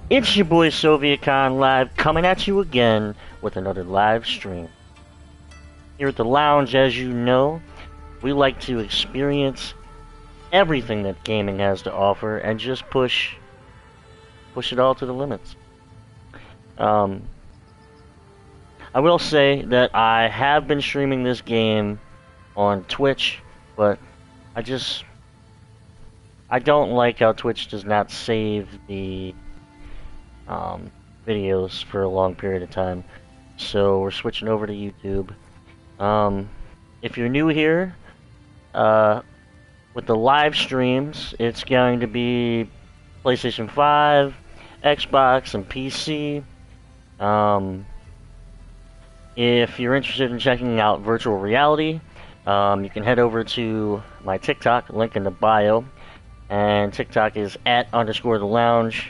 It's your boy SovietCon Live coming at you again with another live stream. Here at the lounge, as you know, we like to experience everything that gaming has to offer and just push it all to the limits. I will say that I have been streaming this game on Twitch, but I don't like how Twitch does not save the videos for a long period of time. So we're switching over to YouTube. If you're new here, with the live streams, it's going to be PlayStation 5, Xbox, and PC. If you're interested in checking out virtual reality, you can head over to my TikTok, link in the bio, and TikTok is @_the_lounge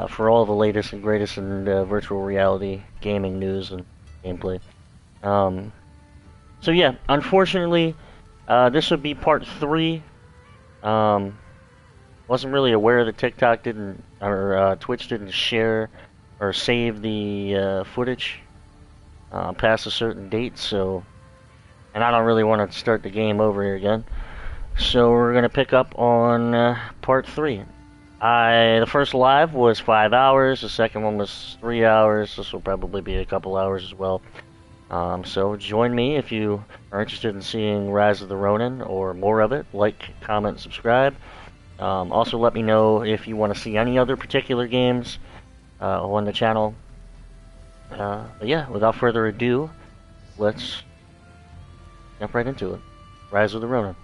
for all the latest and greatest in virtual reality gaming news and gameplay. So yeah, unfortunately, this would be part 3. Wasn't really aware that TikTok didn't, or Twitch didn't share or save the footage past a certain date, so, and I don't really want to start the game over here again. So we're going to pick up on part 3. The first live was 5 hours, the second one was 3 hours, this will probably be a couple hours as well. So join me if you are interested in seeing Rise of the Ronin or more of it. Like, comment, subscribe. Also let me know if you want to see any other particular games on the channel. But yeah, without further ado, let's jump right into it. Rise of the Ronin.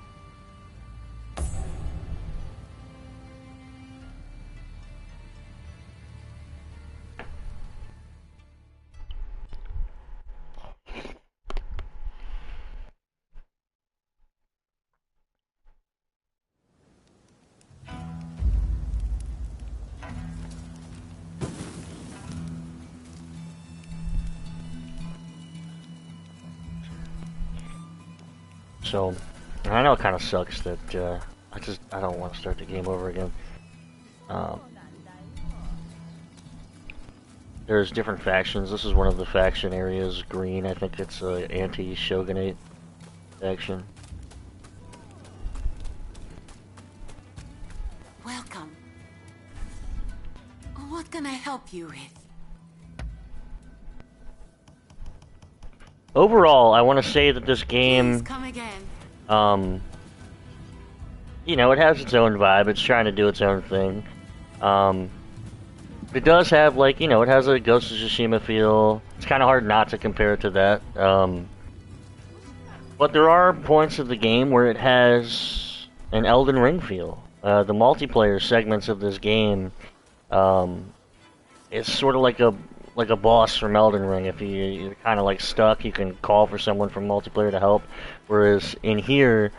So, I know it kind of sucks that I don't want to start the game over again. There's different factions. This is one of the faction areas, green. I think it's an anti-shogunate faction. Welcome. What can I help you with? Overall, I want to say that this game, Please come again. You know, it has its own vibe. It's trying to do its own thing. It does have, like, you know, it has a Ghost of Tsushima feel. It's kind of hard not to compare it to that. But there are points of the game where it has an Elden Ring feel. The multiplayer segments of this game, it's sort of like a boss from Elden Ring. If you're kind of like stuck, you can call for someone from multiplayer to help. Whereas in here,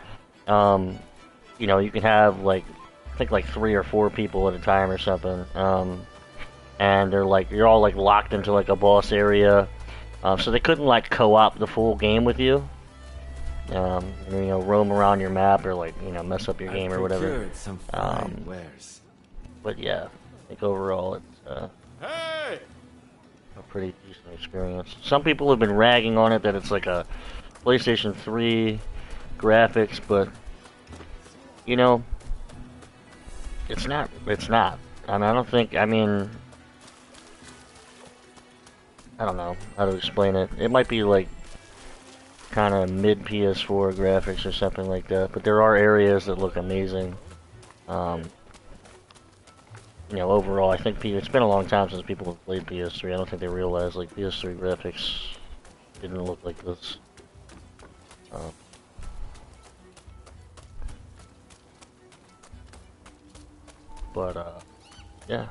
you know, you can have like, I think like 3 or 4 people at a time or something. And they're like, you're all like locked into like a boss area. So they couldn't like co-op the full game with you. And, you know, roam around your map or like, you know, mess up your game or whatever. Some fine wares. But yeah, I think overall it's Hey! a pretty decent experience. Some people have been ragging on it that it's like a PlayStation 3 graphics, but you know, it's not. It's not. I mean, I don't think. I mean, I don't know how to explain it. It might be like kind of mid PS4 graphics or something like that, but there are areas that look amazing. You know, overall, I think it's been a long time since people have played PS3. I don't think they realized like PS3 graphics didn't look like this. But yeah.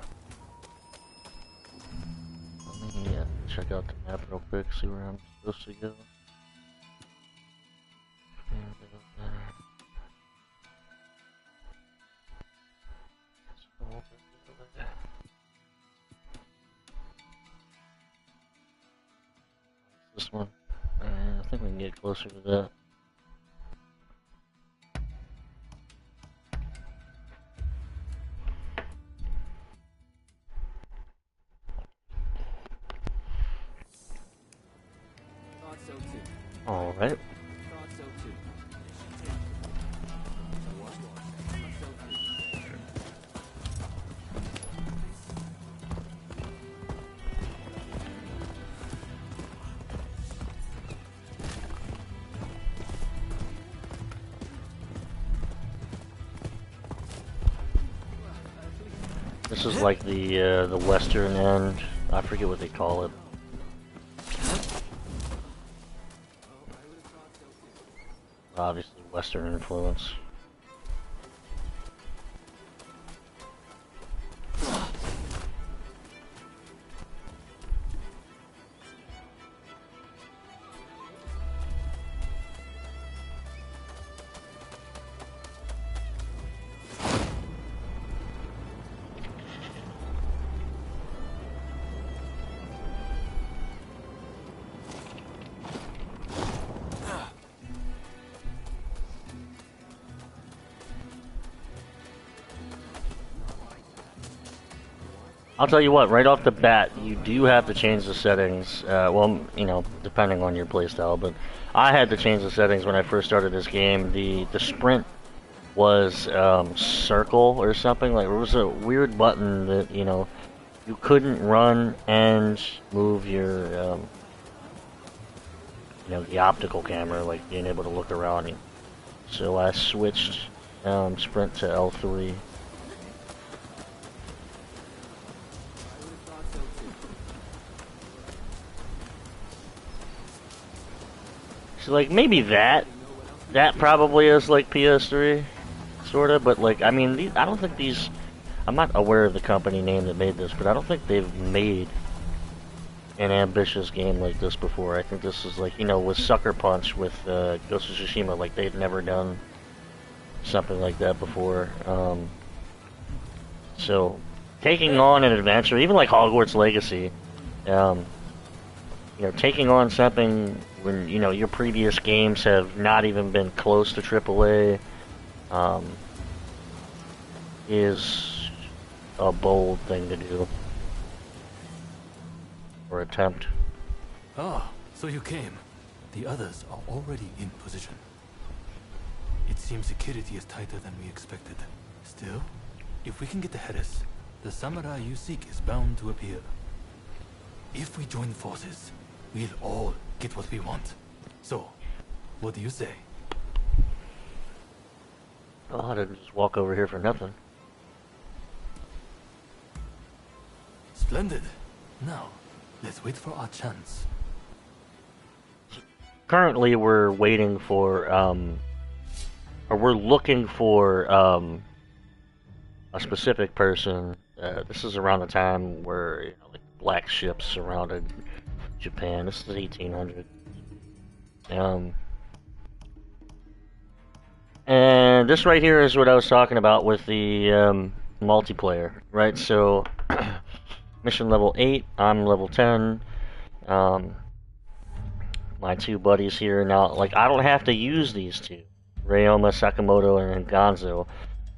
Let me check out the map real quick, see where I'm supposed to go. This one. I think we can get closer to that. All right. This is like the western end. I forget what they call it. Obviously, western influence. I'll tell you what, right off the bat, you do have to change the settings. Well, you know, depending on your playstyle, but I had to change the settings when I first started this game. The sprint was circle or something. Like, there was a weird button that, you know, you couldn't run and move your, you know, the optical camera, like being able to look around you. So I switched sprint to L3. So, like, maybe that probably is, like, PS3, sorta, but, like, I mean, I don't think these, I'm not aware of the company name that made this, but I don't think they've made an ambitious game like this before. I think this is, like, you know, with Sucker Punch, with Ghost of Tsushima, like, they'd never done something like that before. So, taking on an adventure, even like Hogwarts Legacy, you know, taking on something when, you know, your previous games have not even been close to AAA, is a bold thing to do. Or attempt. Ah, so you came. The others are already in position. It seems security is tighter than we expected. Still, if we can get ahead of us, the samurai you seek is bound to appear. If we join forces, we'll all get what we want. So, what do you say? Well, I didn't just walk over here for nothing. Splendid. Now, let's wait for our chance. Currently, we're waiting for, or we're looking for, a specific person. This is around the time where, you know, like, black ships surrounded Japan. This is 1800. And this right here is what I was talking about with the multiplayer, right? So, mission level 8, I'm level 10. My two buddies here now, like, I don't have to use these two, Ryoma, Sakamoto, and Gonzo.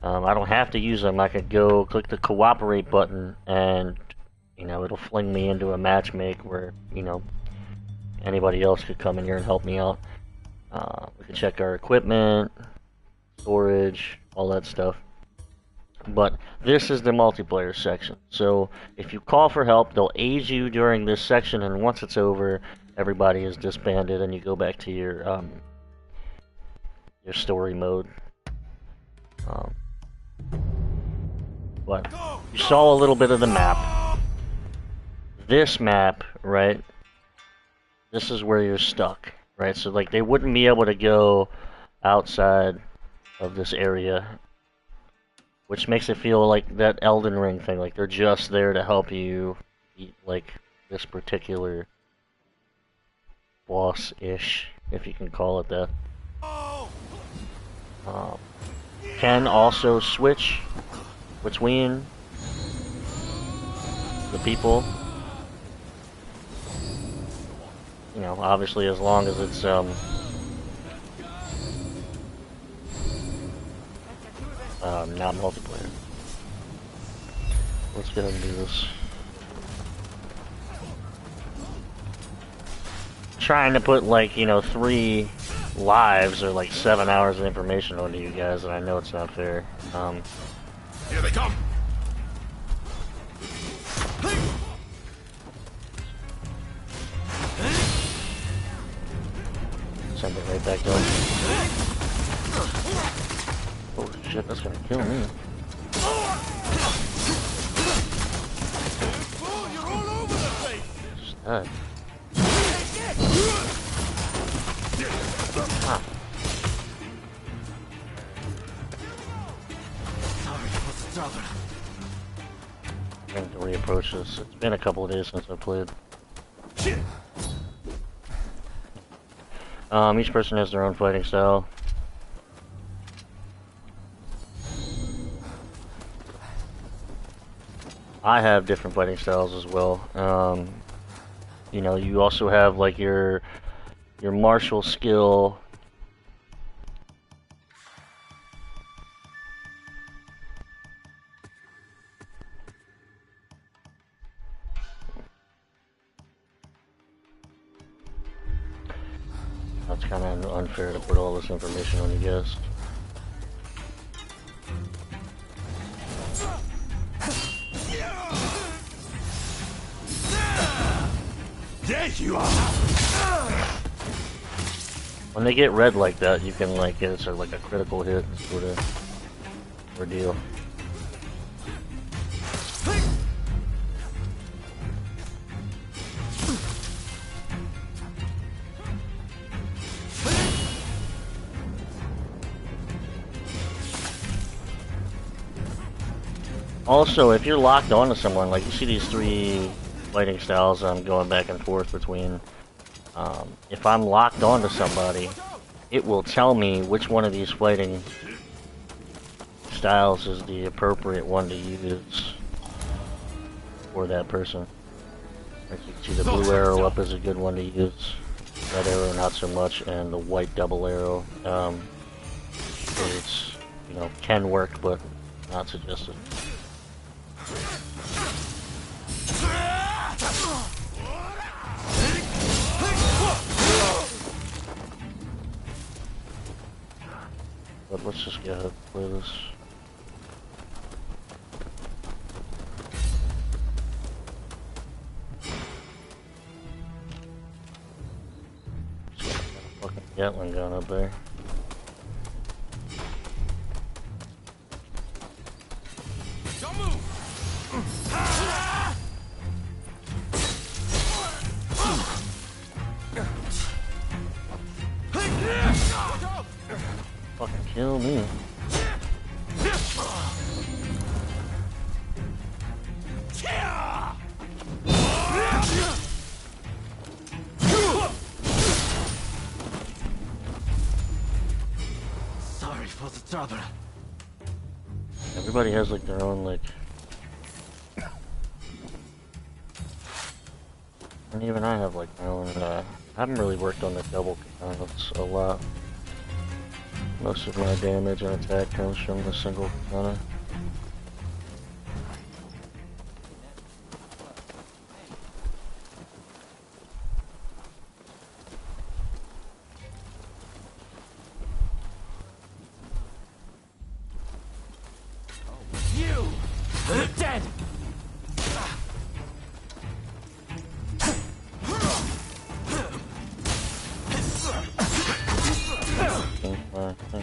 I don't have to use them. I could go click the cooperate button, and, you know, it'll fling me into a matchmake where, you know, anybody else could come in here and help me out. We can check our equipment, storage, all that stuff. But this is the multiplayer section. So if you call for help, they'll aid you during this section, and once it's over, everybody is disbanded, and you go back to your story mode. But you saw a little bit of the map. This map, right? This is where you're stuck, right? So, like, they wouldn't be able to go outside of this area, which makes it feel like that Elden Ring thing, like they're just there to help you beat, like, this particular boss-ish, if you can call it that. Can also switch between the people. You know, obviously, as long as it's not multiplayer. Let's get into this. trying to put like, you know, 3 lives or like 7 hours of information onto you guys, and I know it's not fair. Here they come. Send it right back down. Oh shit, that's gonna kill me. You're all over the place. Just died. Ah. Sorry for the trouble. I'm going to reapproach this. It's been a couple of days since I played. Shit. Each person has their own fighting style. I have different fighting styles as well. You know, you also have like your martial skill. That's kind of unfair to put all this information on you guys. There you are. When they get red like that, you can like get sort of like a critical hit sort of ordeal. Also, if you're locked onto someone, like you see these 3 fighting styles I'm going back and forth between. If I'm locked onto somebody, it will tell me which one of these fighting styles is the appropriate one to use for that person. Like you can see the blue arrow up is a good one to use, red arrow not so much, and the white double arrow is, you know, can work but not suggested. But let's just get ahead and play this. Fucking Gatling gun up there. Don't move. Fucking kill me. Sorry for the trouble. Everybody has like their own like, and even I have like my own. I haven't really worked on the double katanas a lot. Most of my damage and attack comes from the single katana. You! You're dead! Watch out!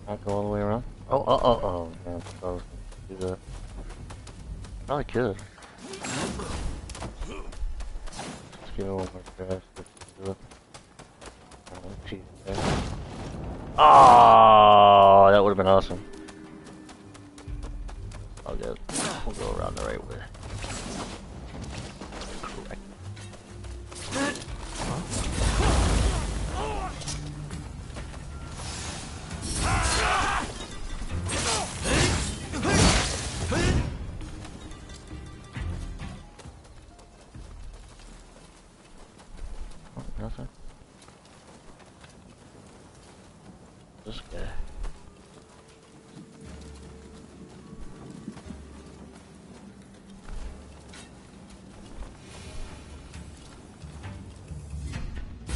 Not go all the way around? Oh, man, I was gonna do that. Probably could. Let's give it one more try. Do it. Oh, that would have been awesome. Oh all good. We'll go around the right way. Correct. Oh, nothing. This guy.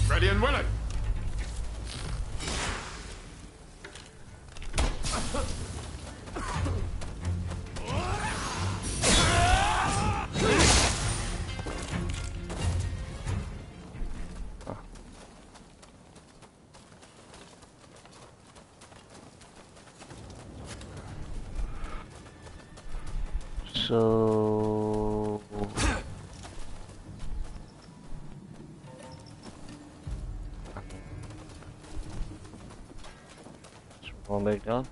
Ready and willing. So one back down.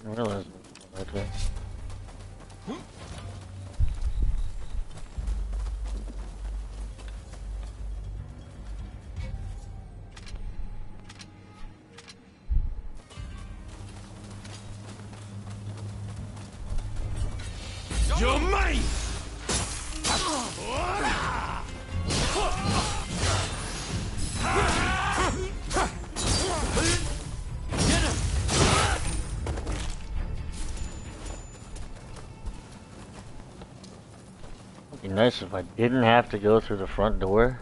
I realize right there. You're mine! It'd be nice if I didn't have to go through the front door.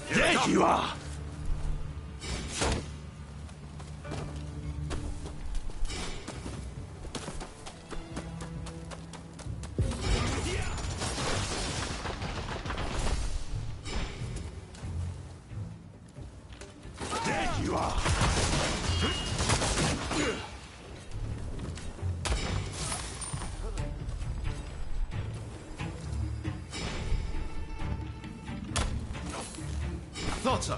There you are! There you are! Thought so.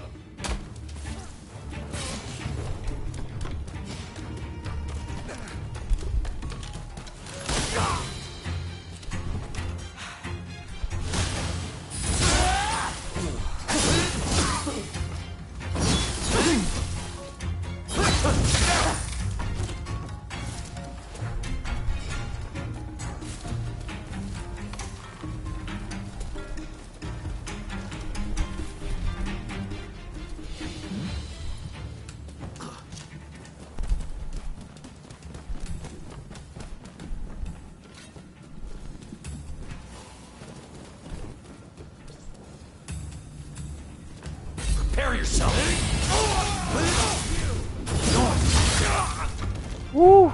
Prepare yourself! Woo! You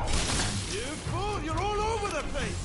fool! You're all over the place!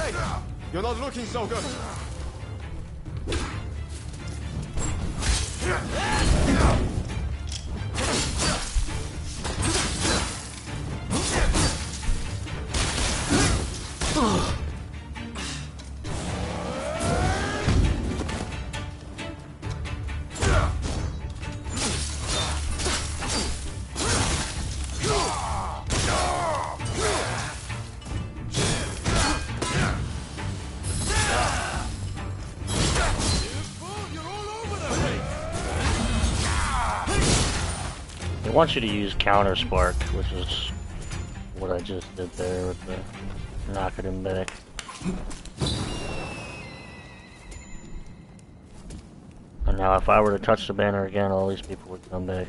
Hey, you're not looking so good. They want you to use counter spark, which is what I just did there with the knocking him back. And now if I were to touch the banner again, all these people would come back.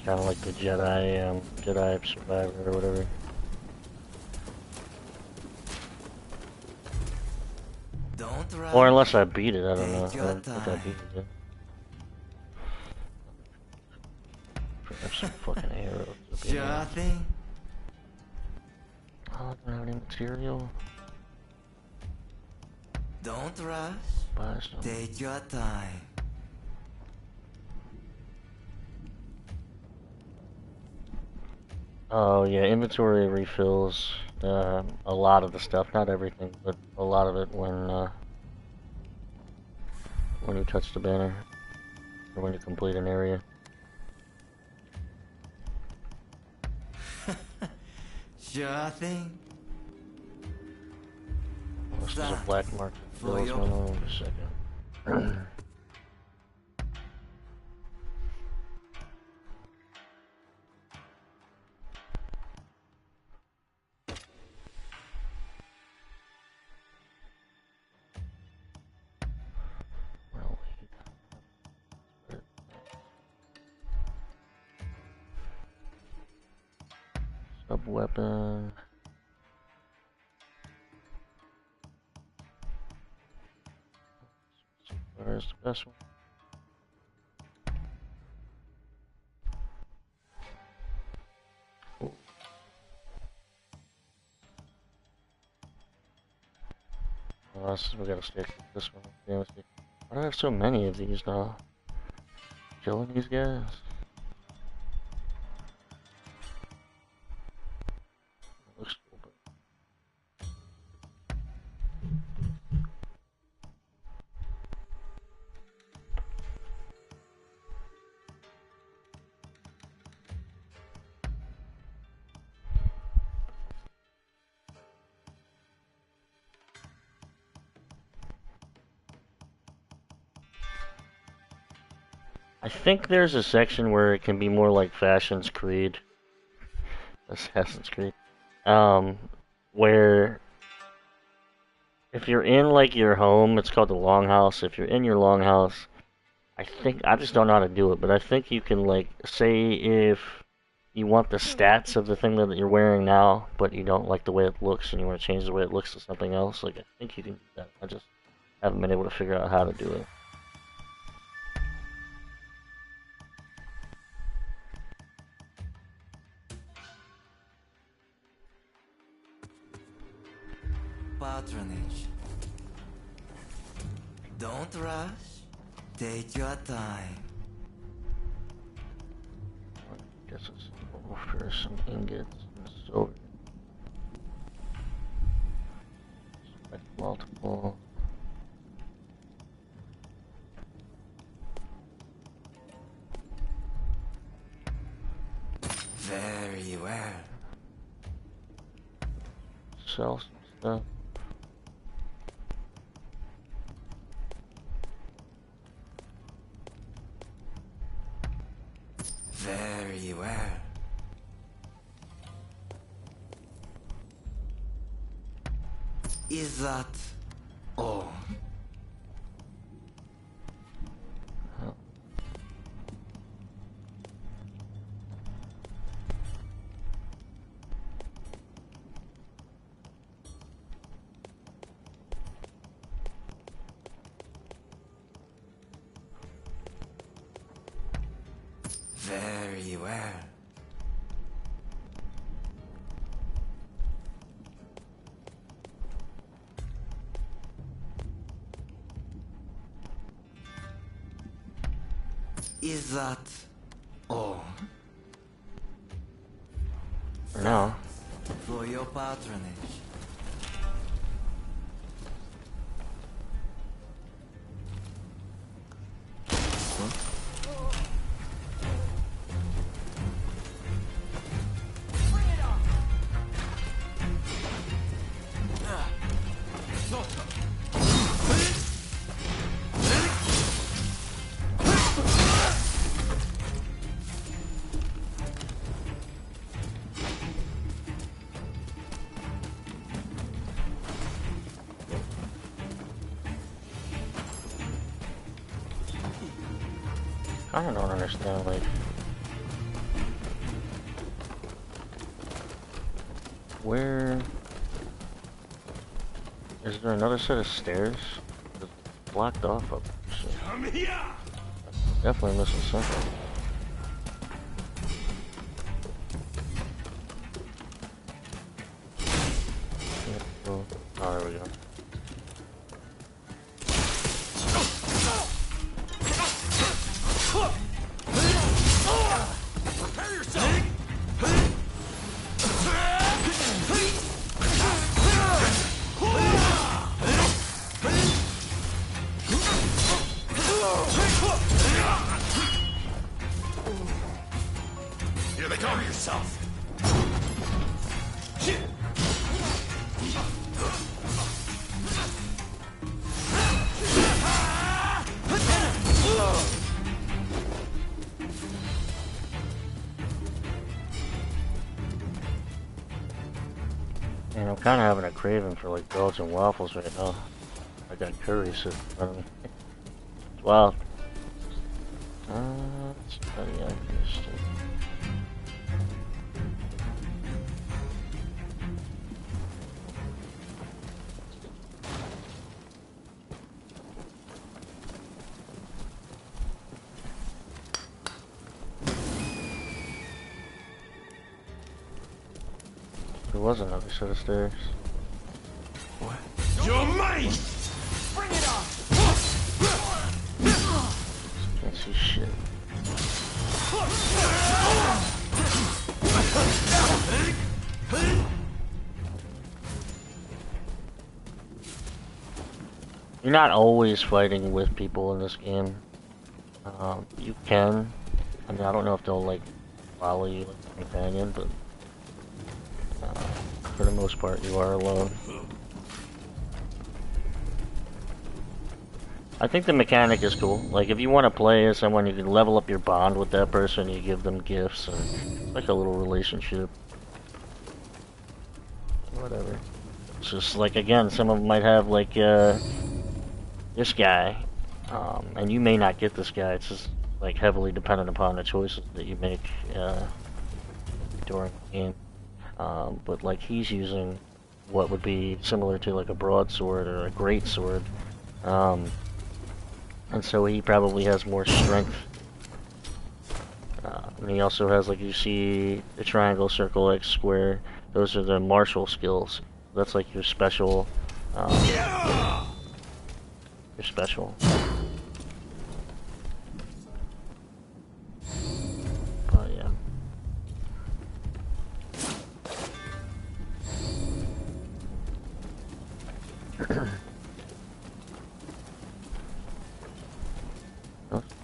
Kind of like the Jedi Survivor or whatever. Don't run. Or unless I beat it, I don't know. I don't think I beat it. Have some fucking arrows up in Sure here. thing. Oh, I don't have any material. Don't rush. Buy some. Take your time. Oh yeah, inventory refills a lot of the stuff, not everything, but a lot of it when you touch the banner or when you complete an area. Sure thing. This is a black market. For your- Hold on a second. Sub weapon. Where's the best one? Ooh. Oh, we gotta stick with this one. Yeah, let's see. Why do I have so many of these now? Killing these guys? Looks cool, but... I think there's a section where it can be more like Assassin's Creed. Where if you're in like your home, it's called the longhouse. If you're in your longhouse, I just don't know how to do it, but I think you can like say if you want the stats of the thing that you're wearing now, but you don't like the way it looks and you want to change the way it looks to something else, like I think you can do that. I just haven't been able to figure out how to do it. Patronage. Don't rush. Take your time. I guess it's for some ingots and silver. Select multiple. Very well. Sell some stuff. Very well. Is that all? Very well. Is that all? No. For your patronage. I don't understand, like, where is there another set of stairs? It's blocked off up there, so Come here! definitely missing something. Yeah, oh, there we go. Prepare yourself! Here they come! Yourself! And I'm kind of having a craving for like Belgian waffles right now. I got curry sitting in front of me. Wow. Study out this stuff. There was another set of stairs. What? You're mine! Bring it on! Can't see shit. You're not always fighting with people in this game. You can. I mean, I don't know if they'll like follow you like a companion, but for the most part, you are alone. I think the mechanic is cool. Like, if you want to play as someone, you can level up your bond with that person, you give them gifts, and it's like a little relationship. Whatever. It's just, like, again, some of them might have, like, this guy, and you may not get this guy. It's just, like, heavily dependent upon the choices that you make, during the game. But, like, he's using what would be similar to, like, a broadsword or a greatsword. And so he probably has more strength. And he also has, like, you see the triangle, circle, X, square. Those are the martial skills. That's like your special. Your special. But yeah.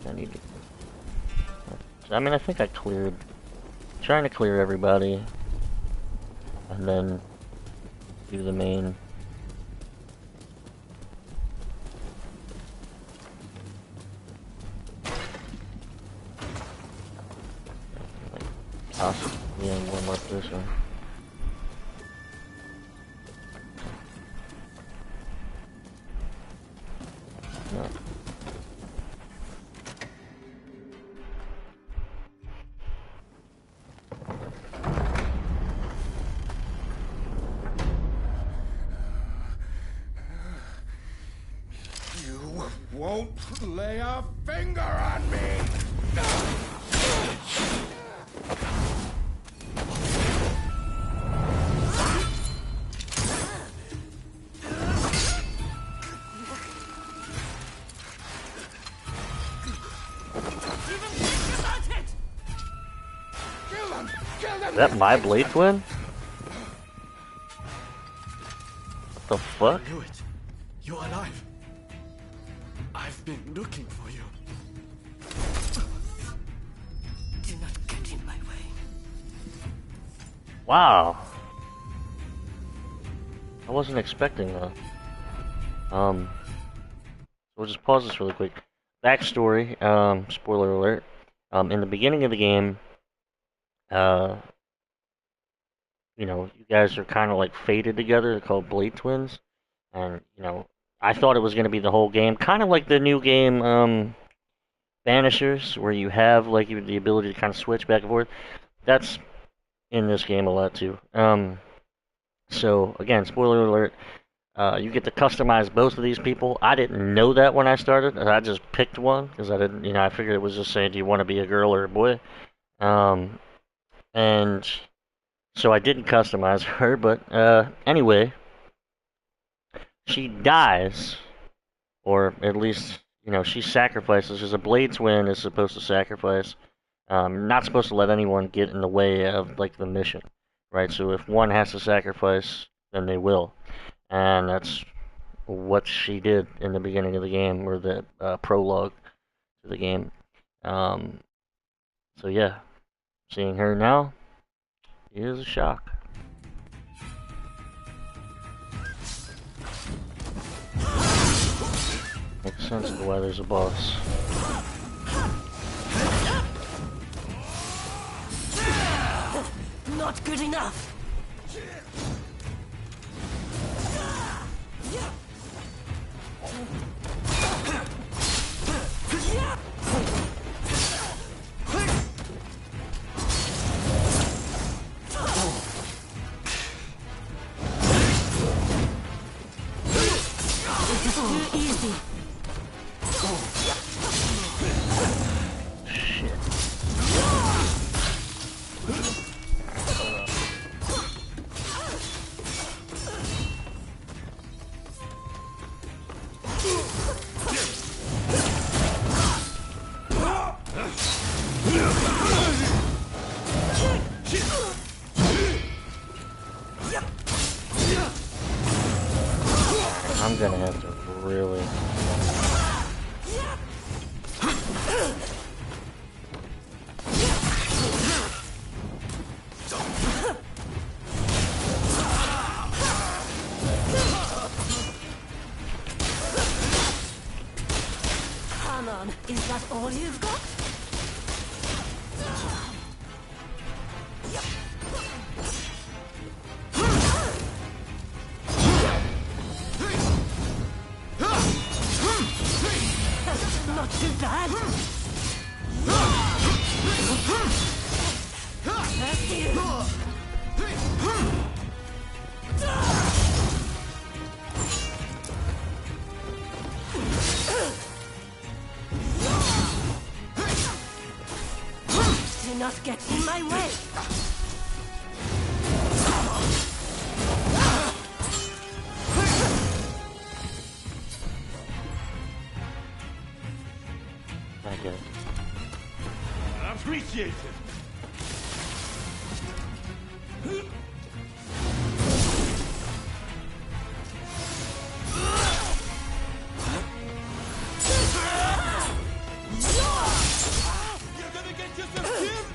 I need to. I mean, I think I cleared. Trying to clear everybody, and then do the main. Like, possibly one like this one. No. Won't lay a finger on me! Even that my blade twin? What the fuck? I knew it. You're alive. I've been looking for you. Do not get in my way. Wow. I wasn't expecting that. We'll just pause this really quick. Backstory, spoiler alert. In the beginning of the game, you know, you guys are kind of like fated together. They're called Blade Twins. And, you know, I thought it was going to be the whole game. Kind of like the new game, Banishers, where you have, like, the ability to kind of switch back and forth. That's in this game a lot, too. So, again, spoiler alert. You get to customize both of these people. I didn't know that when I started. I just picked one, because I didn't, you know, I figured it was just saying, do you want to be a girl or a boy? And so I didn't customize her, but anyway, she dies, or at least, you know, she sacrifices, because a blade twin is supposed to sacrifice. Not supposed to let anyone get in the way of, like, the mission, right? So if one has to sacrifice, then they will. And that's what she did in the beginning of the game, or the prologue to the game. So yeah, seeing her now is a shock. Makes sense of why there's a boss. Not good enough. Too easy. I'm gonna have to really... Come on, is that all you've got? Not too bad. That's you. Do not get in my way. I get it. Appreciate it. You're gonna get yourself killed.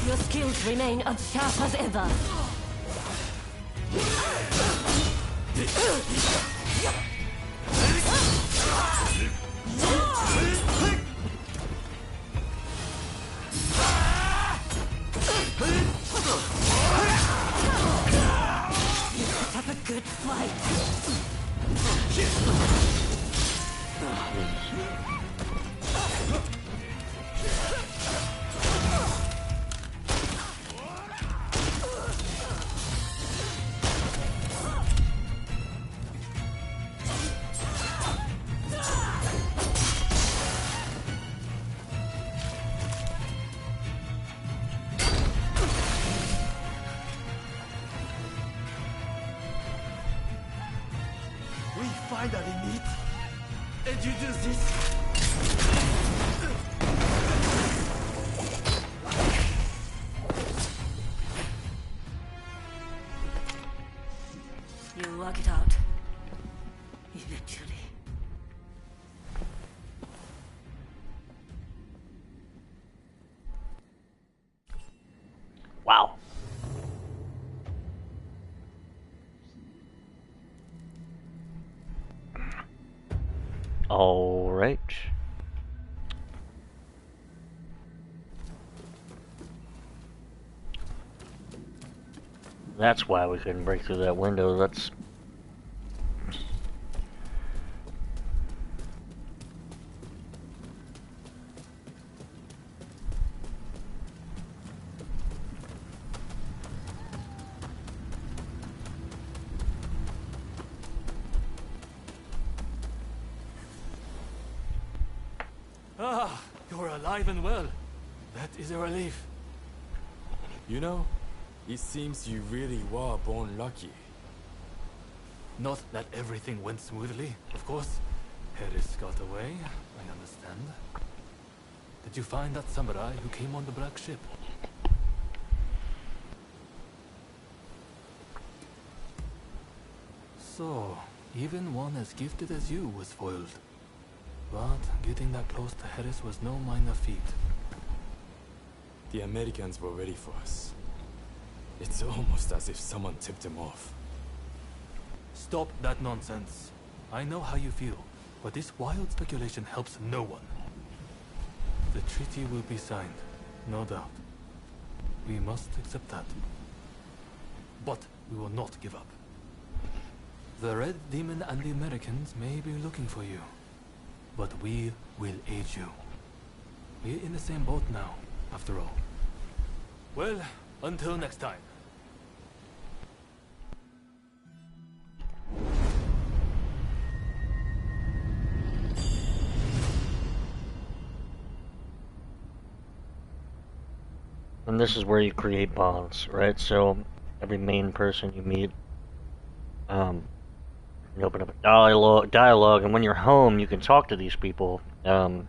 Your skills remain as sharp as ever. Have a good fight. We finally meet, and you do this. Alright. That's why we couldn't break through that window. That's... Ah, you're alive and well. That is a relief. You know, it seems you really were born lucky. Not that everything went smoothly, of course. Harris got away, I understand. Did you find that samurai who came on the black ship? So, even one as gifted as you was foiled. But getting that close to Harris was no minor feat. The Americans were ready for us. It's almost as if someone tipped them off. Stop that nonsense. I know how you feel, but this wild speculation helps no one. The treaty will be signed, no doubt. We must accept that. But we will not give up. The Red Demon and the Americans may be looking for you, but we will aid you. We're in the same boat now, after all. Well, until next time. And this is where you create bonds, right? So every main person you meet, you open up a dialogue, and when you're home, you can talk to these people, have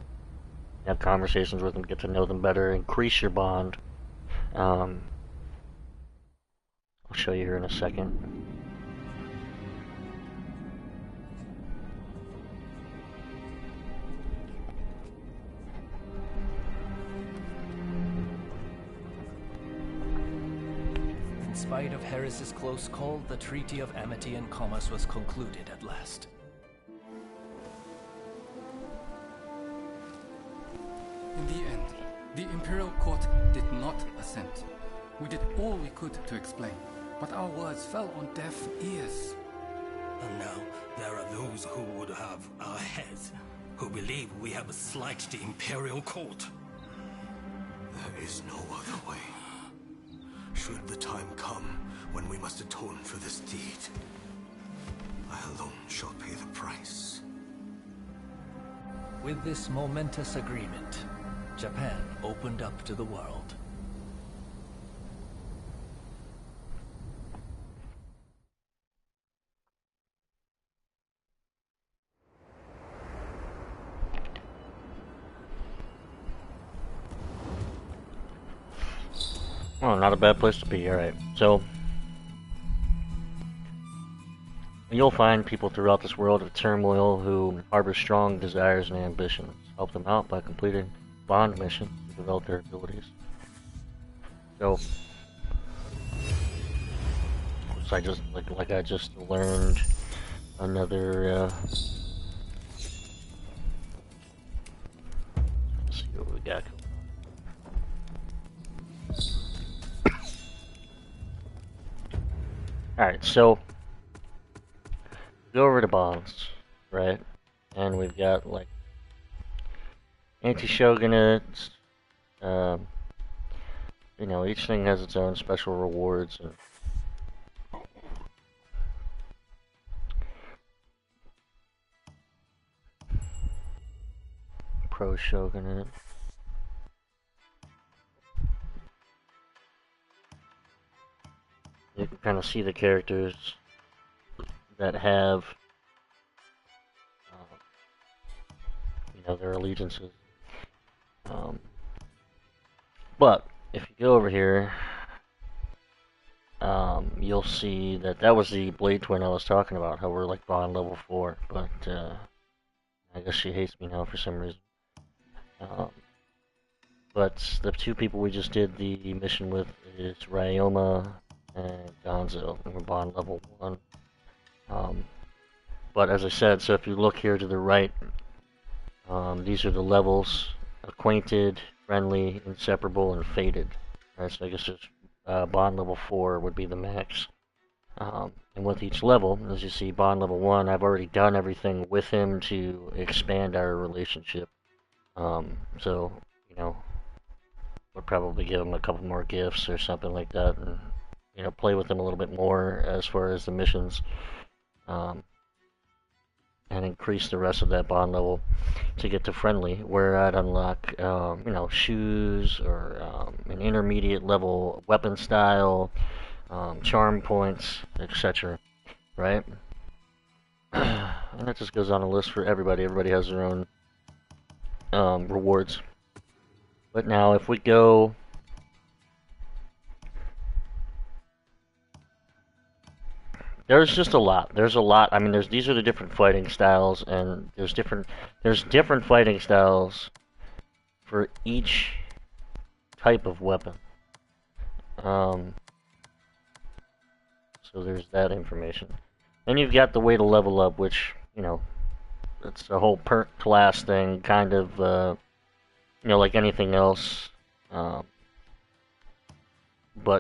conversations with them, get to know them better, increase your bond. I'll show you here in a second. In spite of Harris's close call, the Treaty of Amity and Commerce was concluded at last. In the end, the Imperial Court did not assent. We did all we could to explain, but our words fell on deaf ears. And now, there are those who would have our heads, who believe we have slighted the Imperial Court. There is no other way. Should the time come when we must atone for this deed, I alone shall pay the price. With this momentous agreement, Japan opened up to the world. Oh, not a bad place to be, alright. So, you'll find people throughout this world of turmoil who harbor strong desires and ambitions. Help them out by completing bond missions to develop their abilities. So, I just learned another, let's see what we got. Alright, so go over to bonds, right? And we've got like anti-shogunates, you know, each thing has its own special rewards and pro-shogunate. You can kind of see the characters that have, you know, their allegiances. But if you go over here, you'll see that that was the Blade Twin I was talking about. How we're like bond level 4, but I guess she hates me now for some reason. But the two people we just did the mission with is Ryoma and Gonzo, and we're bond level 1. But as I said, so if you look here to the right, These are the levels: acquainted, friendly, inseparable, and fated. Right, so I guess it's, bond level 4 would be the max. And with each level, as you see, bond level 1, I've already done everything with him to expand our relationship. So, you know, would probably give him a couple more gifts or something like that, and, you know, play with him a little bit more as far as the missions. And increase the rest of that bond level to get to friendly, where I'd unlock, you know, shoes or an intermediate level weapon style, charm points, etc. Right? And that just goes on a list for everybody. Everybody has their own rewards. But now, if we go. There's just a lot. There's a lot. I mean, these are the different fighting styles, and there's different fighting styles for each type of weapon. So there's that information. Then you've got the way to level up, which, you know, it's a whole perk class thing, kind of, you know, like anything else. But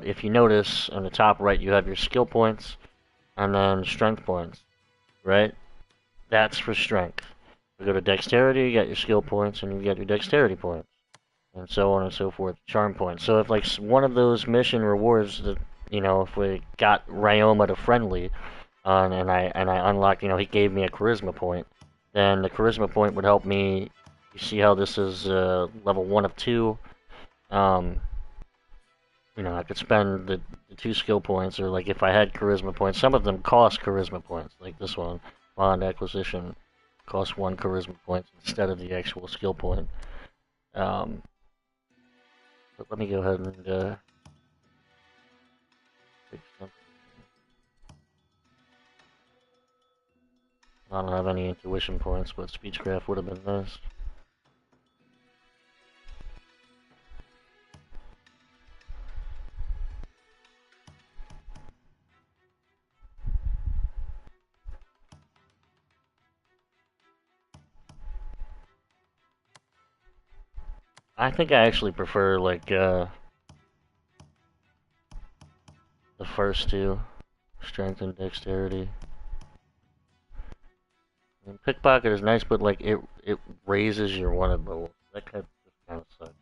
if you notice, on the top right, you have your skill points, and then strength points, right? That's for strength. You go to dexterity, you got your skill points, and you get your dexterity points, and so on and so forth, charm points. So if, like, one of those mission rewards that, you know, if we got Ryoma to friendly, and I unlocked, you know, he gave me a charisma point, then the charisma point would help me. You see how this is level 1 of 2? You know, I could spend the 2 skill points, or, like, if I had charisma points, some of them cost charisma points, like this one, Bond Acquisition, costs 1 charisma point instead of the actual skill point. But let me go ahead and fix something. I don't have any intuition points, but Speechcraft would have been nice. I think I actually prefer, like, the first 2, strength and dexterity. I mean, pickpocket is nice, but, like, it raises your wanted level. That kind of sucks.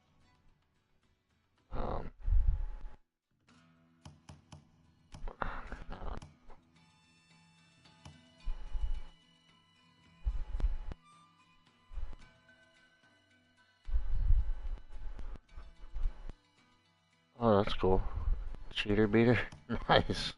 Oh, that's cool. Cheater beater? Nice.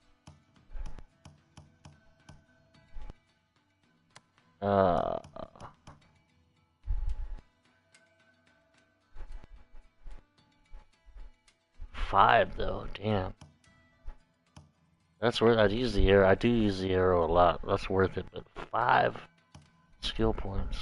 5 though, damn. That's worth. I'd use the arrow. I do use the arrow a lot. That's worth it. But 5 skill points.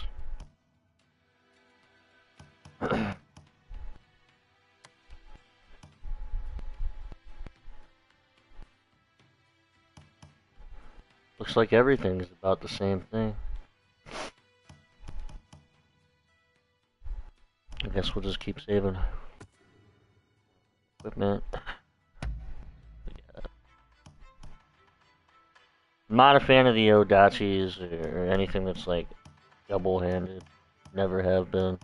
Looks like everything's about the same thing. I guess we'll just keep saving. Equipment. I'm not a fan of the Odachis or anything that's like double-handed. Never have been.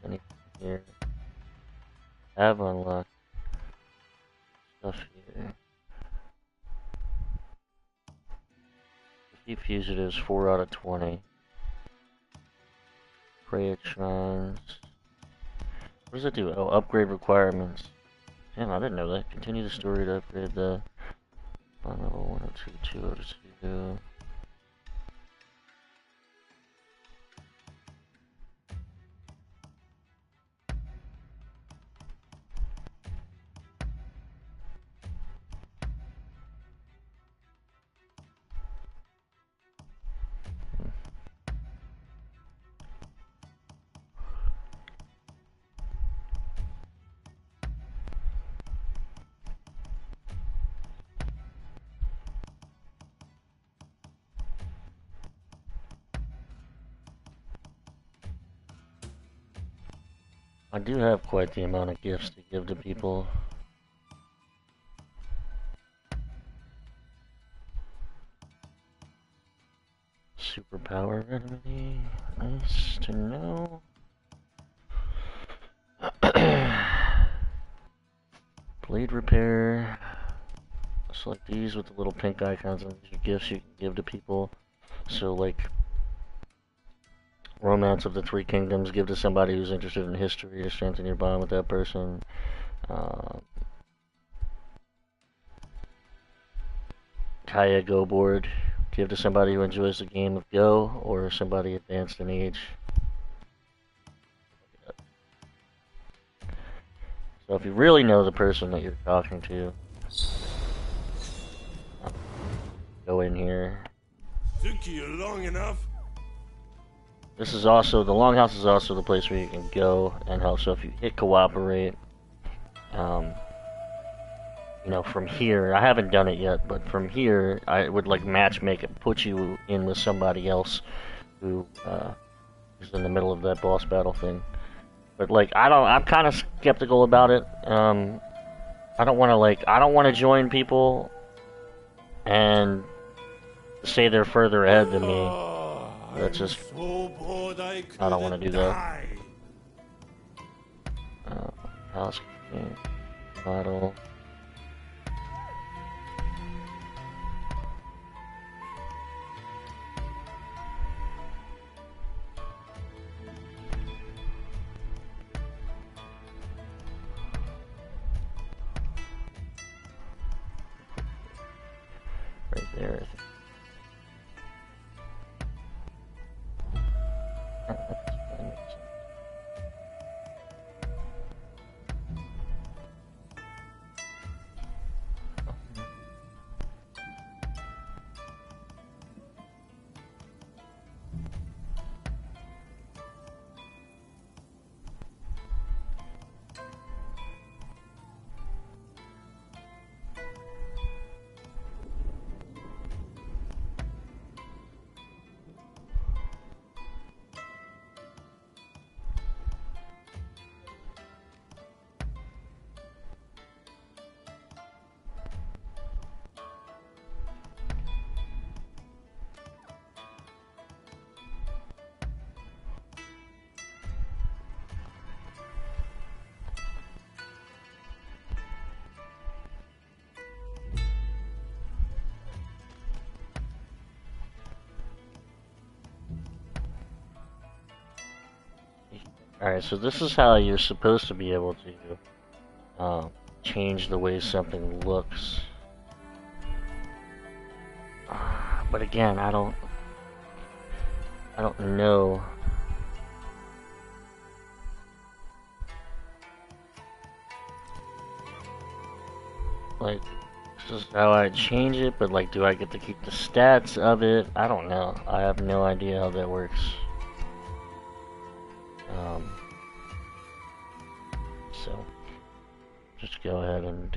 Anything here? Have unlocked stuff here. Defeat fugitives 4 out of 20. Pray at shrines. What does it do? Oh, upgrade requirements. Damn, I didn't know that. Continue the story to upgrade the on level 102, 202. I do have quite the amount of gifts to give to people. Superpower remedy. Nice to know. Blade repair. Select these with the little pink icons, and these are gifts you can give to people. So, like, Romance of the Three Kingdoms, give to somebody who's interested in history to strengthen your bond with that person. Kaya Go board, give to somebody who enjoys the game of Go or somebody advanced in age. So if you really know the person that you're talking to, go in here. Took you long enough? This is also, the Longhouse is also the place where you can go and help. So if you hit cooperate, you know, from here, I haven't done it yet, but from here, I would like match make it, put you in with somebody else who is in the middle of that boss battle thing. But like, I'm kind of skeptical about it. I don't want to join people and say they're further ahead than me. That's just, I don't want to do that. Housekeeping, model. Right there, I think. Alright, so this is how you're supposed to be able to change the way something looks. But again, I don't know. Like, this is how I change it, but like, do I get to keep the stats of it? I don't know. I have no idea how that works. So, just go ahead and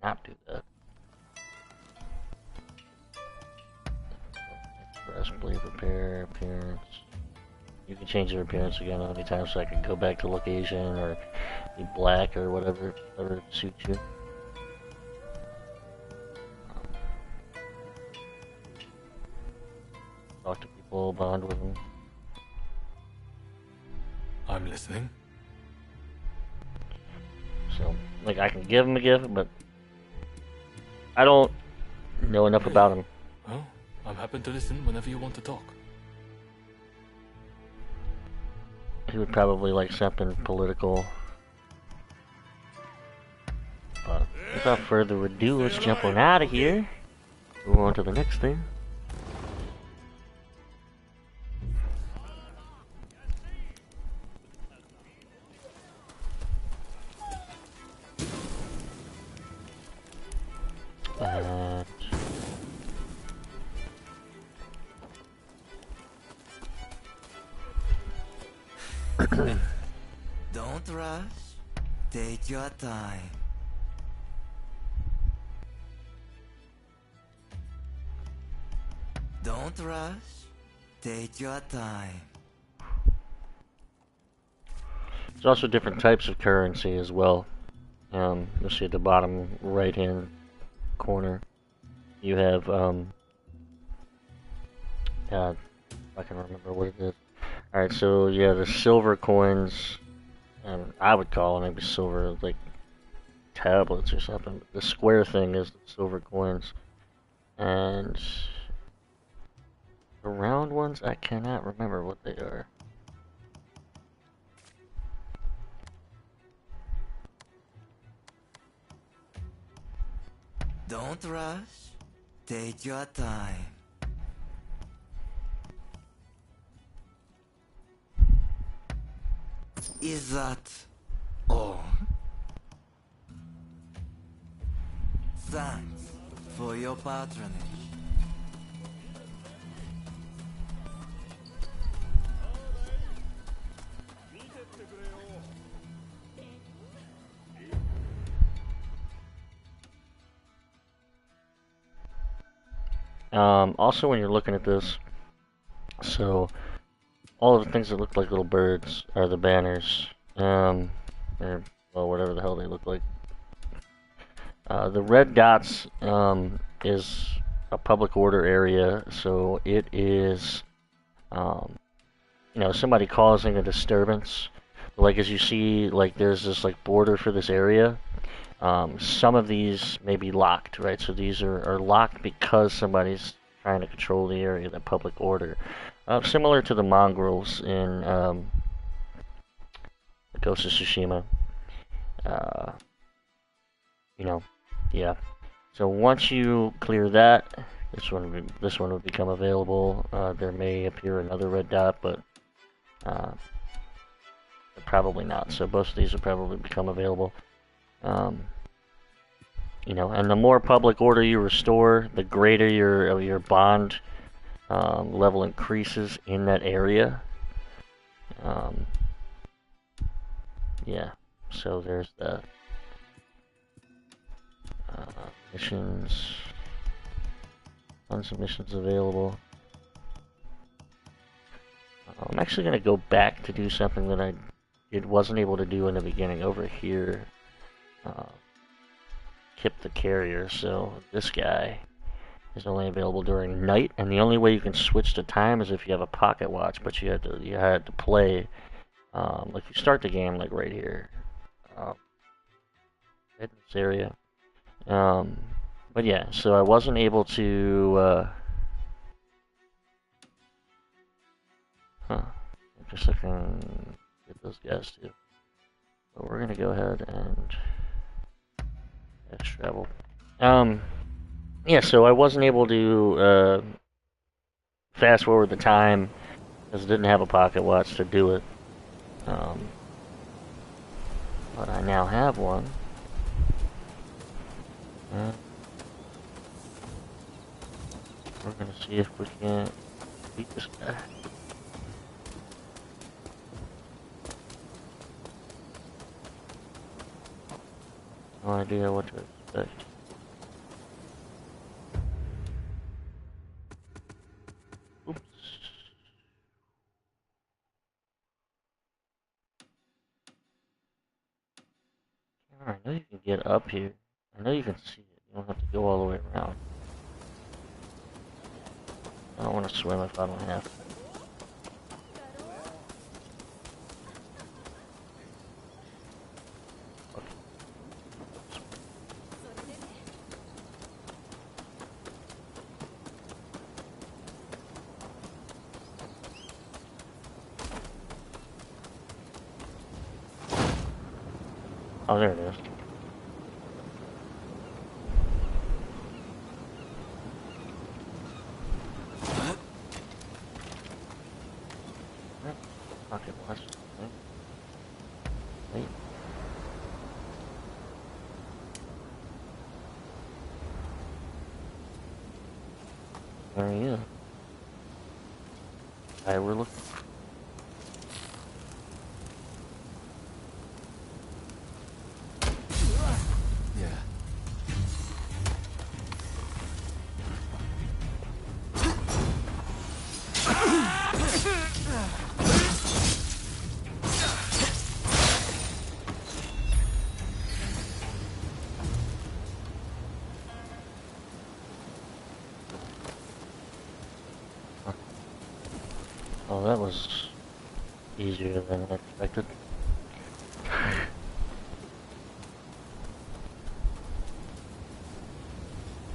not do that. Breastplate repair, appearance. You can change your appearance again anytime, so I can go back to location or be black or whatever suits you. Talk to people, bond with them. I'm listening. So, like, I can give him a gift, but I don't know enough about him. Well, I'm happy to listen whenever you want to talk. He would probably like something political. But without further ado, let's jump on out of here. Move on to the next thing. Don't rush. Take your time. Don't rush. Take your time. There's also different types of currency as well. You'll see at the bottom right-hand corner, you have, God, I can remember what it is. Alright, so yeah, the silver coins, and I would call it maybe silver, like, tablets or something. The square thing is the silver coins. And the round ones, I cannot remember what they are. Don't rush. Take your time. Is that all? Thanks for your patronage. Also, when you're looking at this, so all of the things that look like little birds are the banners, or well, whatever the hell they look like. The red dots is a public order area, so it is, you know, somebody causing a disturbance. Like as you see, like there's this like border for this area. Some of these may be locked, right? So these are locked because somebody's trying to control the area, the public order. Similar to the mongrels in Ghost of Tsushima. You know, yeah. So once you clear that, this one would become available. There may appear another red dot, but probably not. So both of these will probably become available. You know, and the more public order you restore, the greater your bond level increases in that area. Yeah, so there's the missions. Tons of missions available. I'm actually going to go back to do something that I wasn't able to do in the beginning over here. Kip the carrier, so this guy is only available during night, and the only way you can switch the time is if you have a pocket watch, but you had to play, like you start the game like right here, in this area. But yeah, so I wasn't able to, I guess I can get those guys too. But we're gonna go ahead and travel. Yeah, so I wasn't able to fast forward the time because I didn't have a pocket watch to do it. But I now have one. And we're gonna see if we can beat this guy. No idea what to expect. Oops. I know you can get up here. I know you can see it. You don't have to go all the way around. I don't want to swim if I don't have to. Oh, there it is. Pocket watch. Wait. There he is. Alright, we're looking. Well, that was easier than I expected.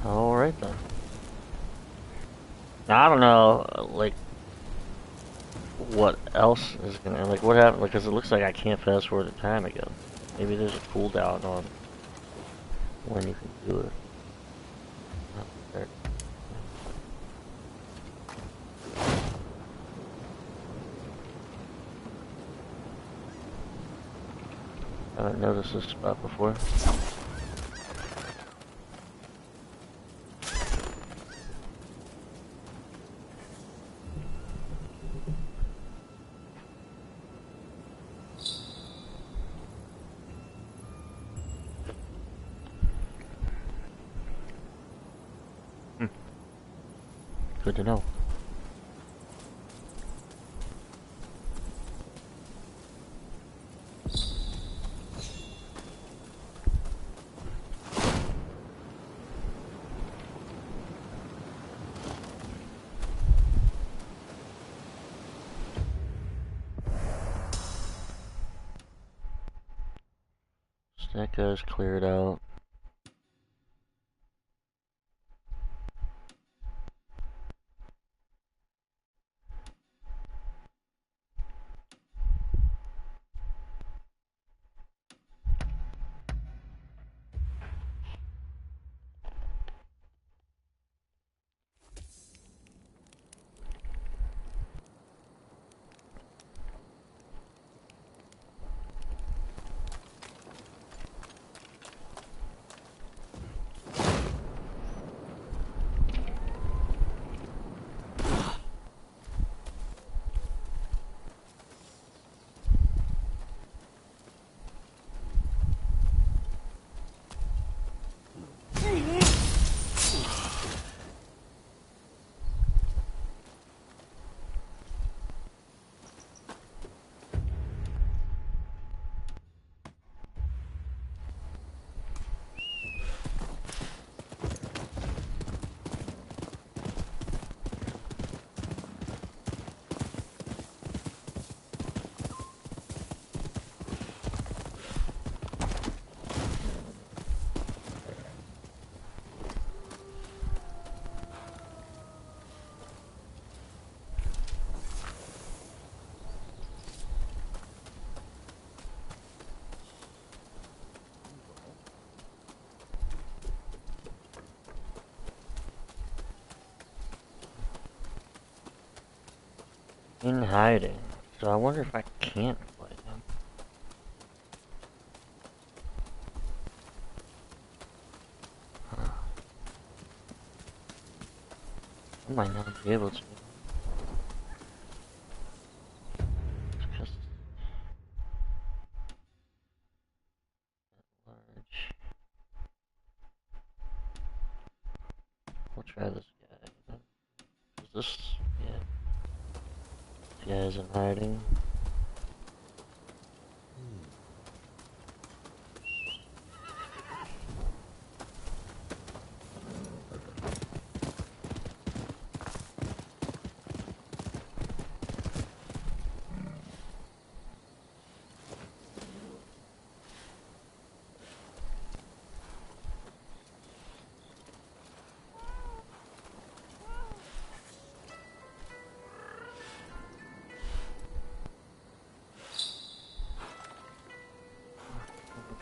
Alright then. Now, I don't know, like, what else is gonna, like, what happened, because it looks like I can't fast forward the time again. Maybe there's a cooldown on when you can do it. There. I haven't noticed this spot before. Good to know. That guy's cleared out. In hiding. So I wonder if I can't fight him. Huh. I might not be able to. Because large. We'll try this guy. Is this? Yeah. This guy's in hiding.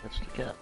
That's the cat.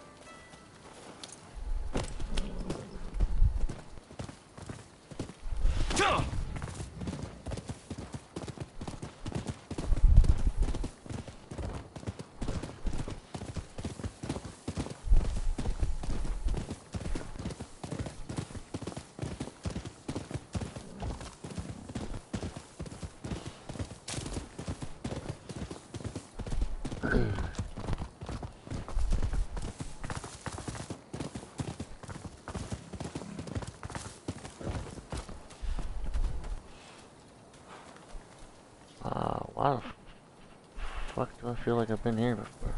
Why the fuck do I feel like I've been here before?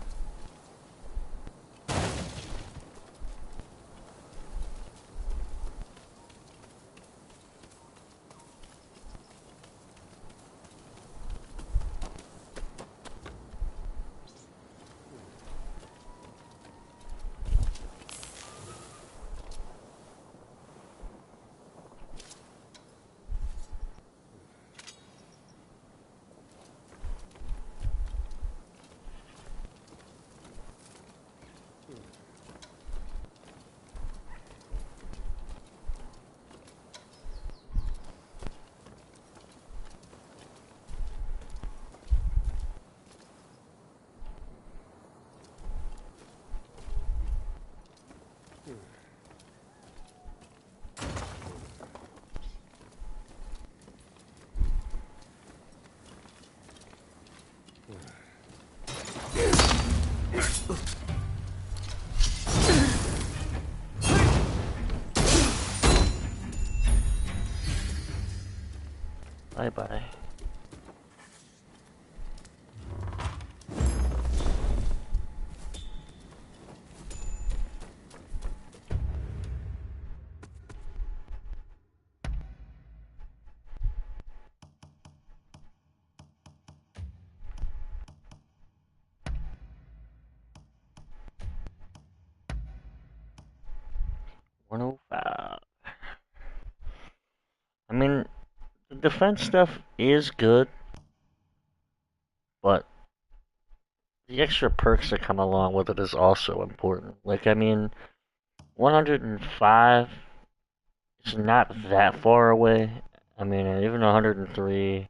Bye bye. $105. I mean, the defense stuff is good, but the extra perks that come along with it is also important. Like, I mean, 105 is not that far away. I mean, even 103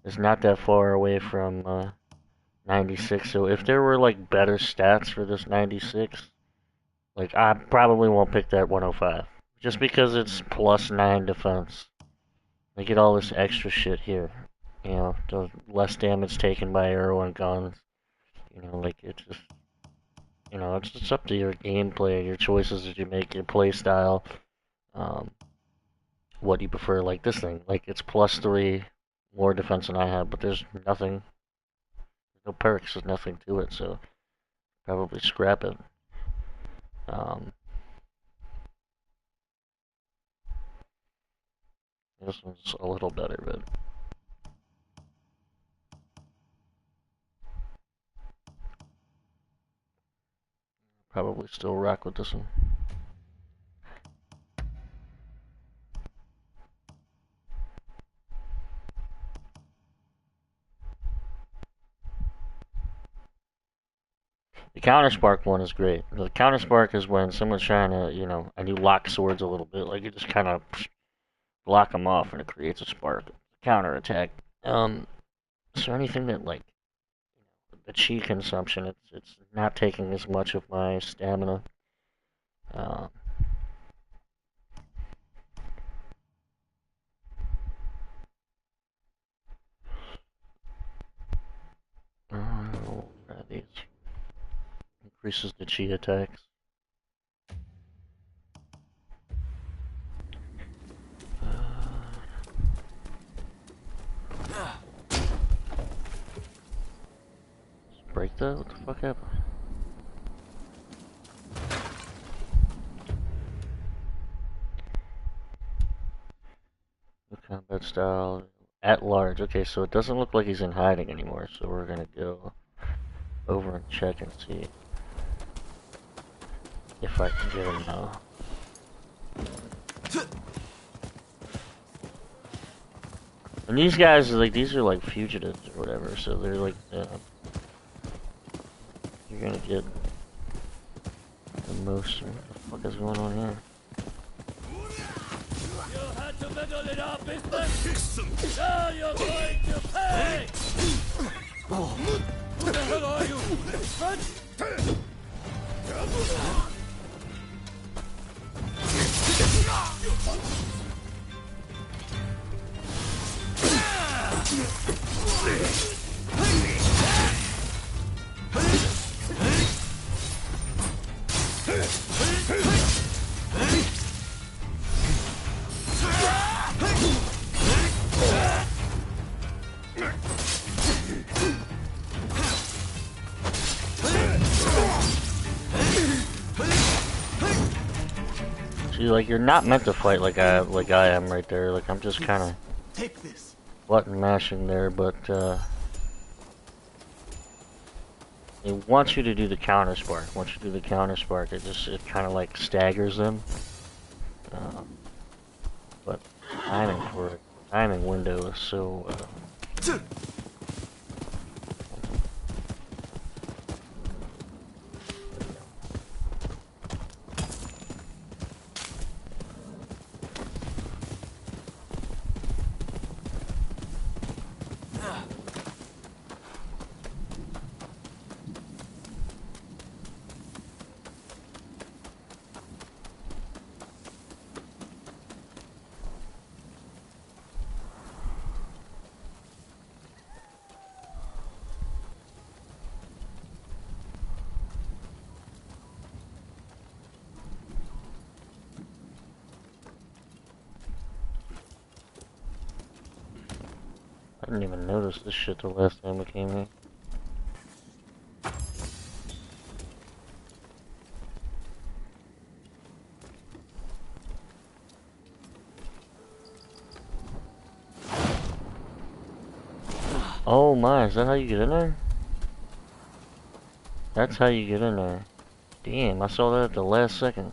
is not that far away from 96. So if there were like better stats for this 96, like I probably won't pick that 105 just because it's +9 defense. They get all this extra shit here. You know, the less damage taken by arrow and guns. You know, like it's just, you know, it's just up to your gameplay, your choices that you make, your play style. Um, what you prefer, like this thing. Like it's +3 more defense than I have, but there's nothing, no perks, there's nothing to it, so probably scrap it. This one's a little better, but probably still rock with this one. The counter spark one is great. The counter spark is when someone's trying to, you know, and you lock swords a little bit, like you just kind of block them off and it creates a spark. Counter attack. So anything that like the chi consumption, it's not taking as much of my stamina. Um, these increases the chi attacks. Break that? What the fuck happened? The combat style at large. Okay, so it doesn't look like he's in hiding anymore, so we're gonna go over and check and see if I can get him now. And these guys, like, these are like fugitives or whatever, so they're like, you're gonna get the most. What the fuck is going on here? You had to meddle in our business. Now you're going to pay. Who the hell are you? Run! See, like, you're not meant to fight like I am right there. Like, I'm just kind of button mashing there, but it wants you to do the counter spark. Once you do the counter spark, it kind of like staggers them. But timing for it, timing window is so. didn't even notice this shit the last time we came here. Oh my, is that how you get in there? That's how you get in there. Damn, I saw that at the last second.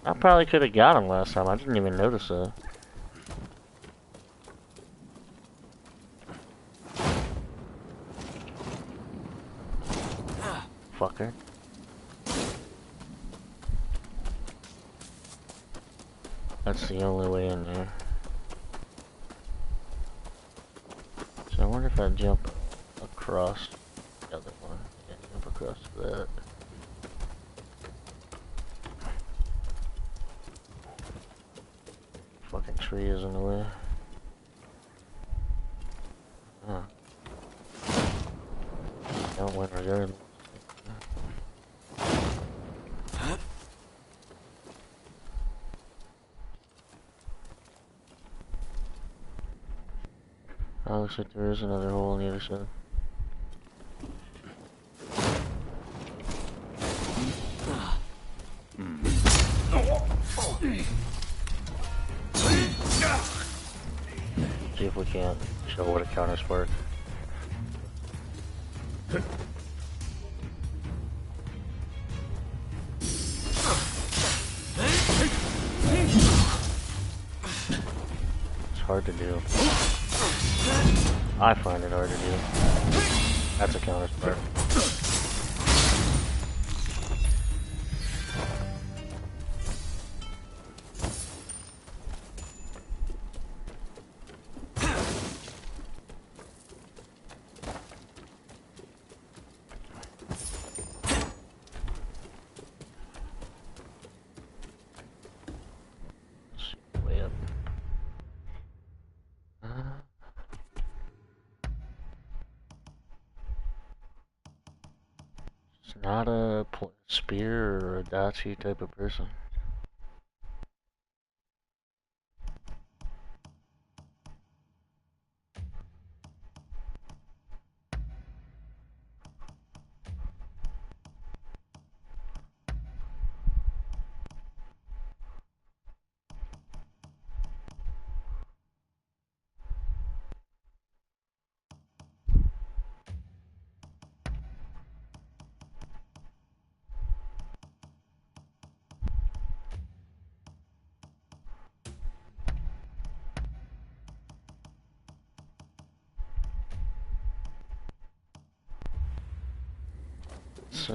I probably could have got him last time, I didn't even notice that. Fucker. That's the only way in there. So I wonder if I jump across the other one. Yeah, jump across that. Fucking tree is in the way. Huh. Don't win regardless. Oh, looks like there is another hole on the other side. See if we can't show what a counter spark. It's hard to do. I find it hard to do. That's a counter spark. Way up. It's not a spear or a dachi type of person. It's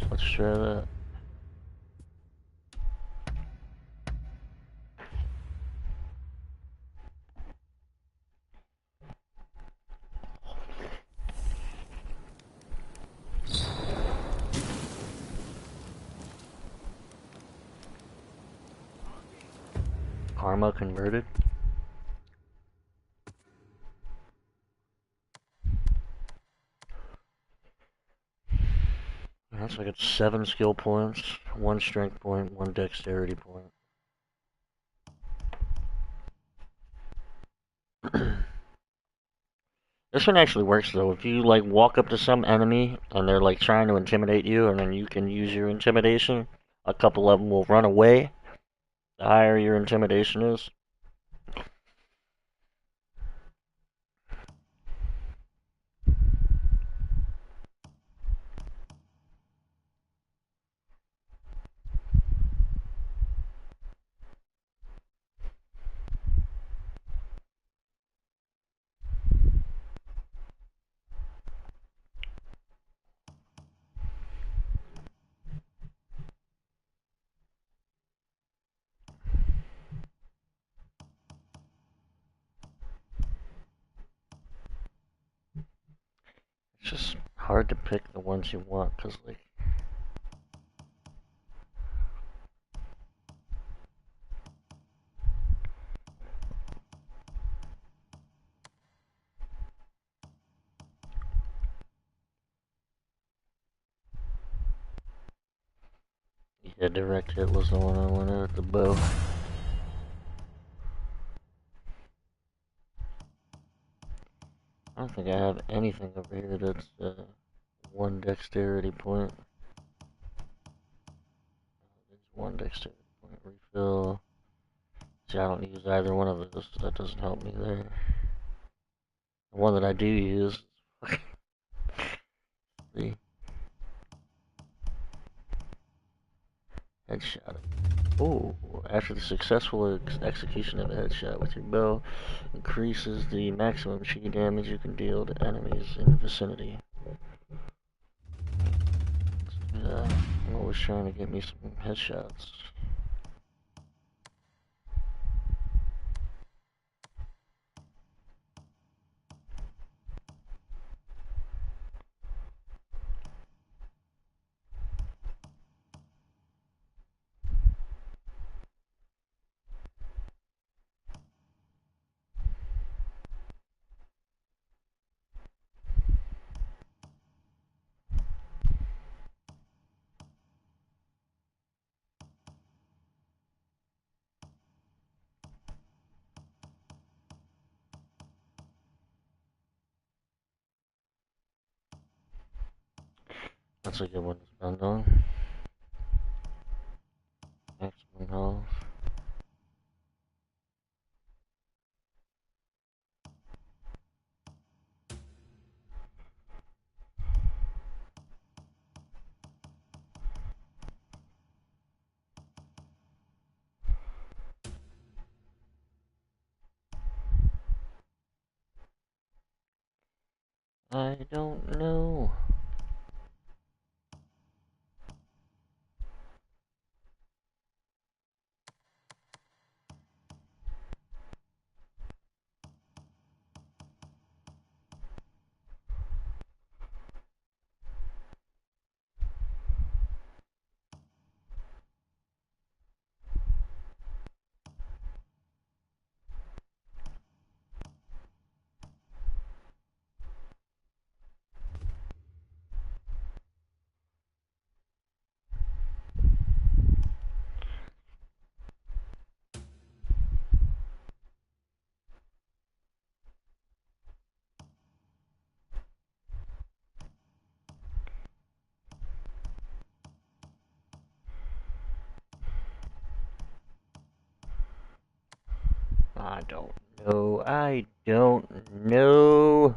let's try that. Karma converted. That's like it's 7 skill points, 1 strength point, 1 dexterity point. This one actually works though. If you like walk up to some enemy and they're like trying to intimidate you, and then you can use your intimidation, a couple of them will run away. The higher your intimidation is. It's just hard to pick the ones you want, cause like. Yeah, direct hit was the one I wanted with the bow. I don't think I have anything over here that's one dexterity point. There's one dexterity point refill. See, I don't use either one of those, so that doesn't help me there. The one that I do use is the headshot. Oh, after the successful execution of a headshot with your bow, increases the maximum chi damage you can deal to enemies in the vicinity. I'm always trying to get me some headshots. That's a good one to spend on. Maximum health. I don't know. I don't know. I don't know.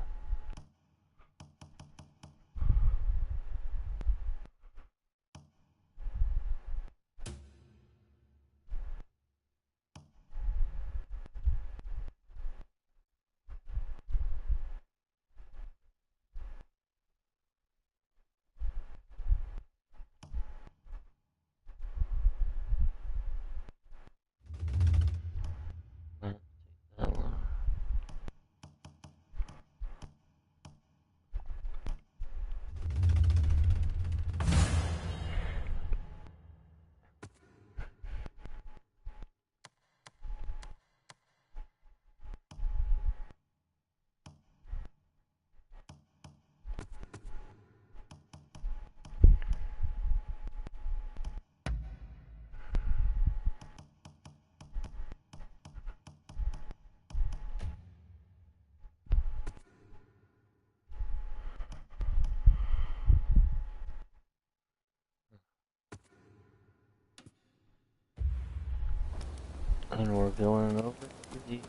That one. And we're going over to the...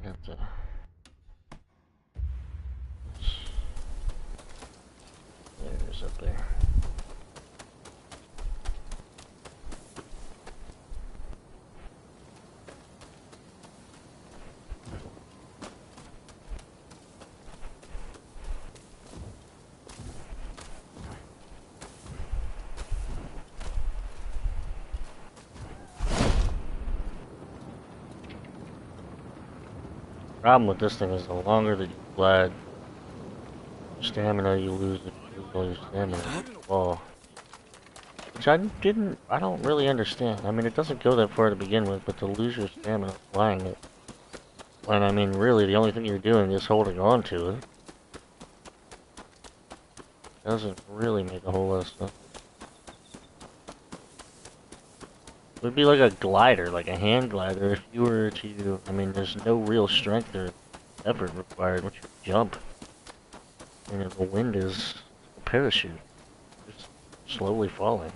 Have to... There's up there. Problem with this thing is the longer that you glide, stamina you lose if you lose all your stamina. Oh. Which I don't really understand. I mean, it doesn't go that far to begin with, but to lose your stamina flying it, when I mean, really, the only thing you're doing is holding on to it. Doesn't really make a whole lot of sense. It would be like a glider, like a hand glider, if you were to, I mean, there's no real strength or effort required once you jump. And the wind is a parachute, just slowly falling.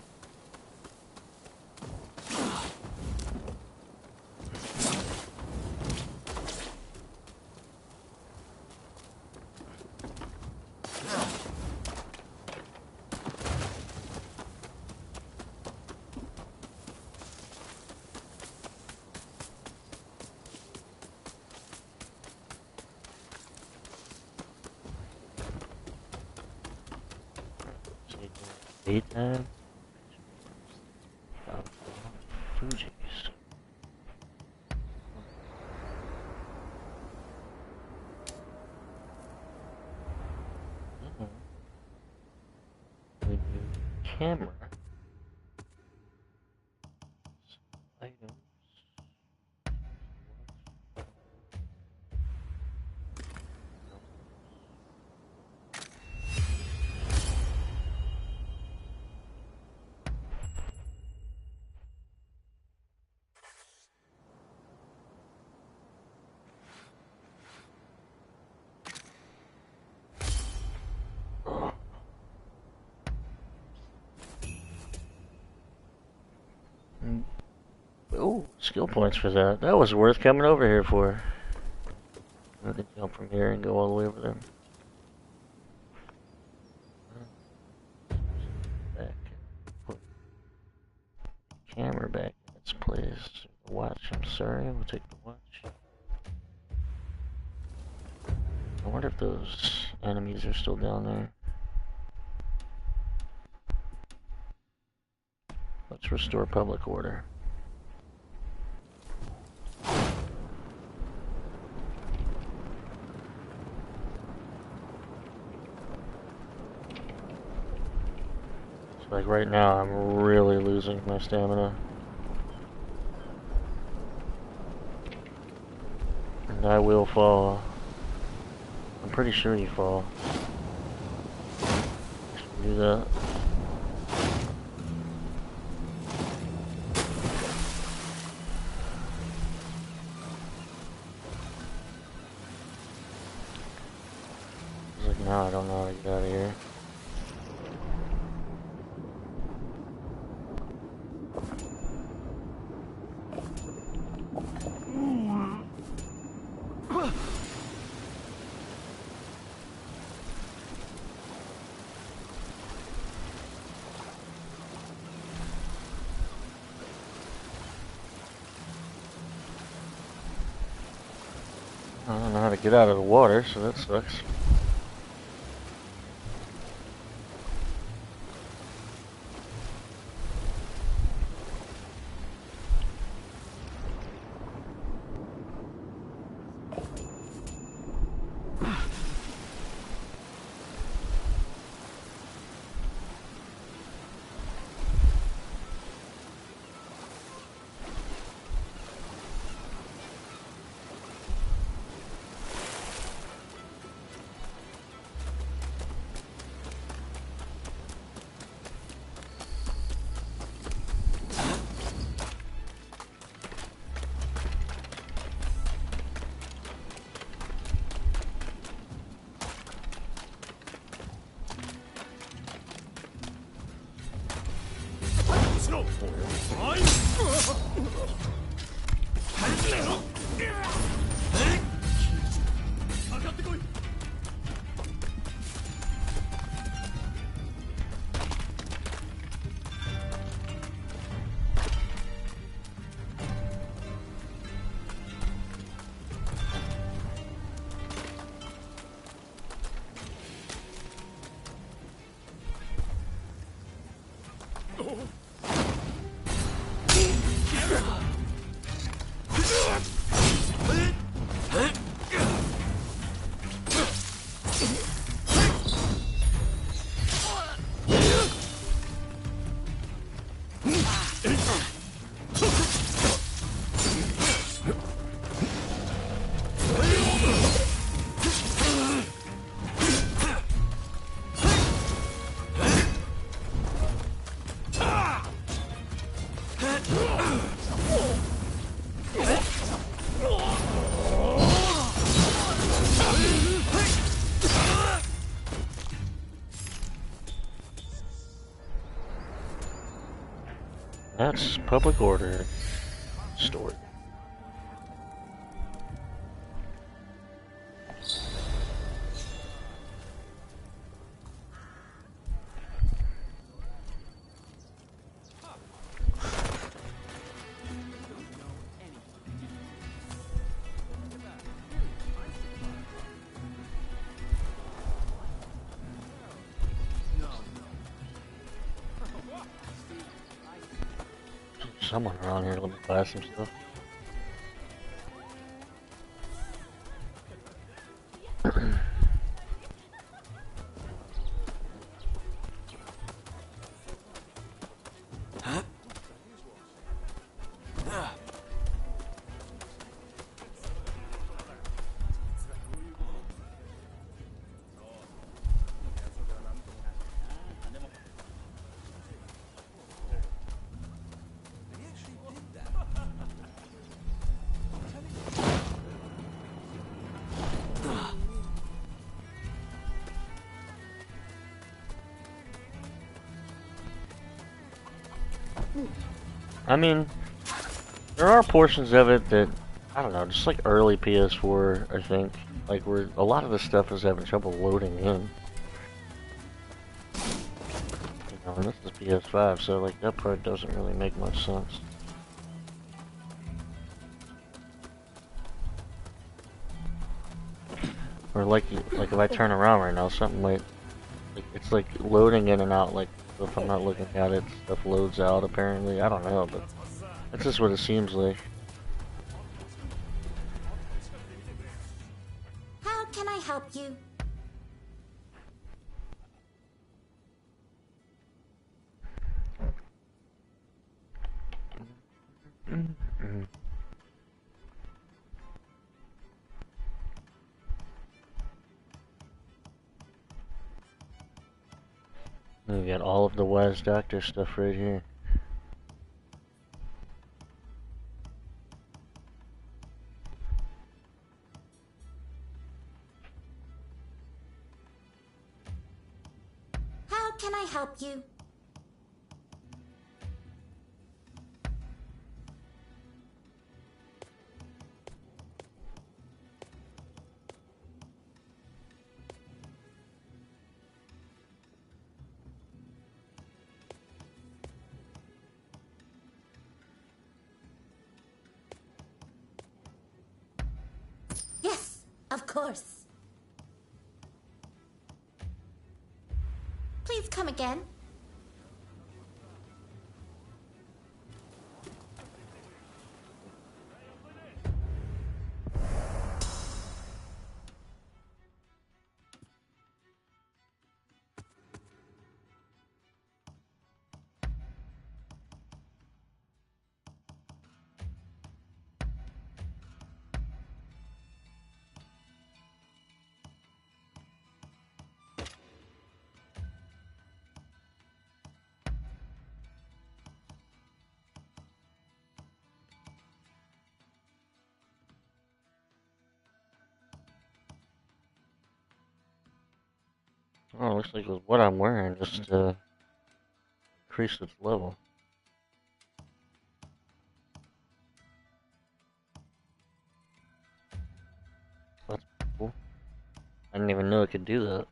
Daytime. Fuji's. We do camera. Items. Oh, skill points for that. That was worth coming over here for. I can jump from here and go all the way over there. Back. Put camera back in its place. The watch, I'm sorry. We'll take the watch. I wonder if those enemies are still down there. Let's restore public order. Like right now, I'm really losing my stamina. And I will fall. I'm pretty sure you fall. Do that. It's like now I don't know how to get out of here. I don't know how to get out of the water, so that sucks. public order stored. Someone around here, let me buy some stuff. I mean, there are portions of it that, I don't know, just like early PS4, I think, like where a lot of the stuff is having trouble loading in. You know, and this is PS5, so like that part doesn't really make much sense. Or like if I turn around right now, something like it's like loading in and out. Like if I'm not looking at it, stuff loads out. Apparently, I don't know, but that's just what it seems like. How can I help you? We got all of the Wise Doctor stuff right here. How can I help you? Yes, of course. Please come again. Oh, looks like with what I'm wearing just increased its level. That's cool. I didn't even know it could do that.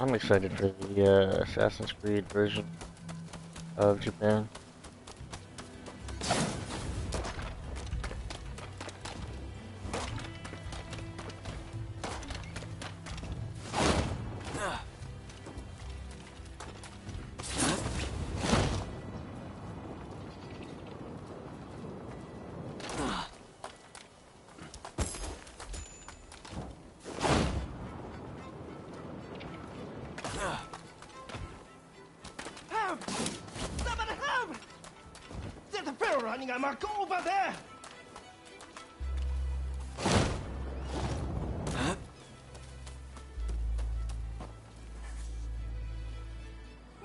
I'm excited for the Assassin's Creed version of Japan. Running amok over there!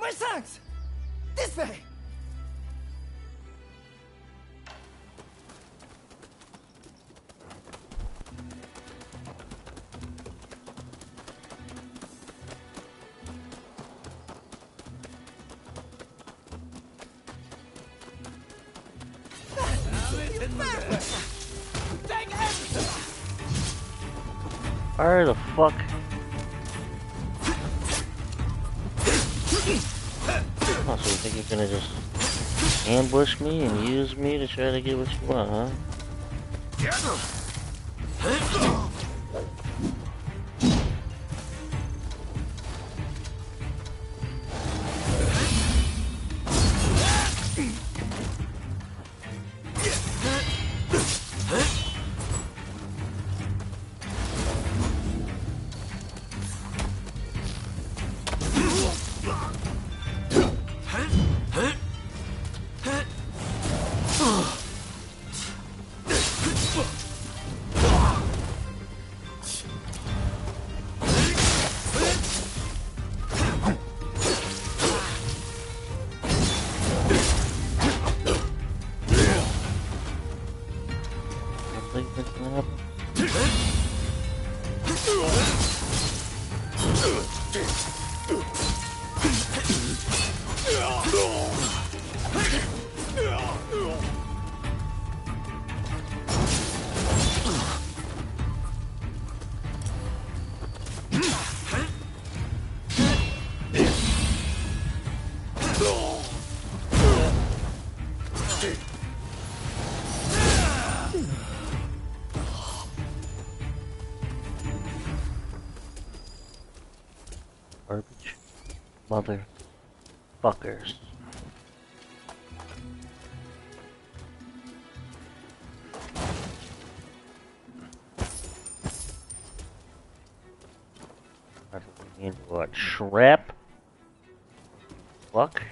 My sons! This way! Where the fuck? Oh, so you think you're gonna just ambush me and use me to try to get what you want, huh? Garbage. Motherfuckers. What? Trap? Fuck?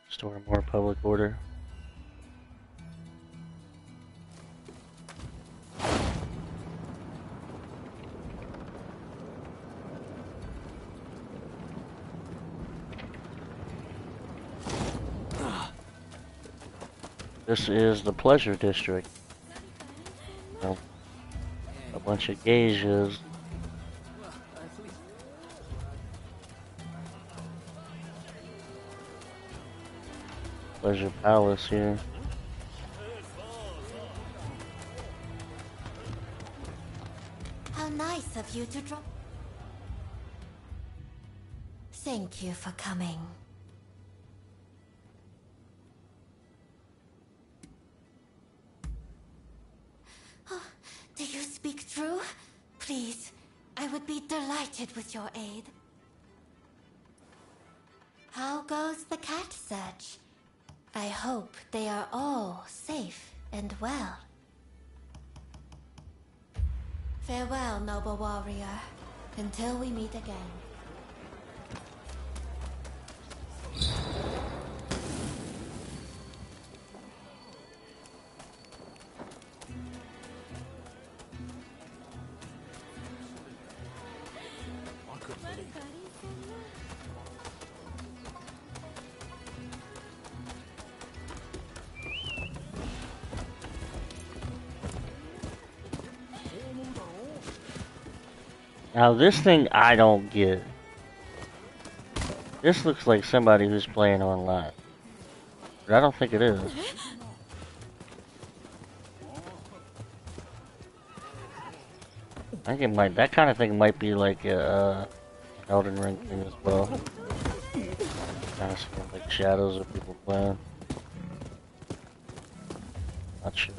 Restore more public order. This is the Pleasure District. A bunch of geishas. Pleasure Palace here. How nice of you to drop. Thank you for coming. Oh, do you speak true? Please, I would be delighted with your aid. How goes the cat search? I hope they are all safe and well. Farewell, noble warrior, until we meet again. Now this thing I don't get. This looks like somebody who's playing online. But I don't think it is. I think it might, that kind of thing might be like a Elden Ring thing as well. Kind of seems like shadows of people playing. Not sure.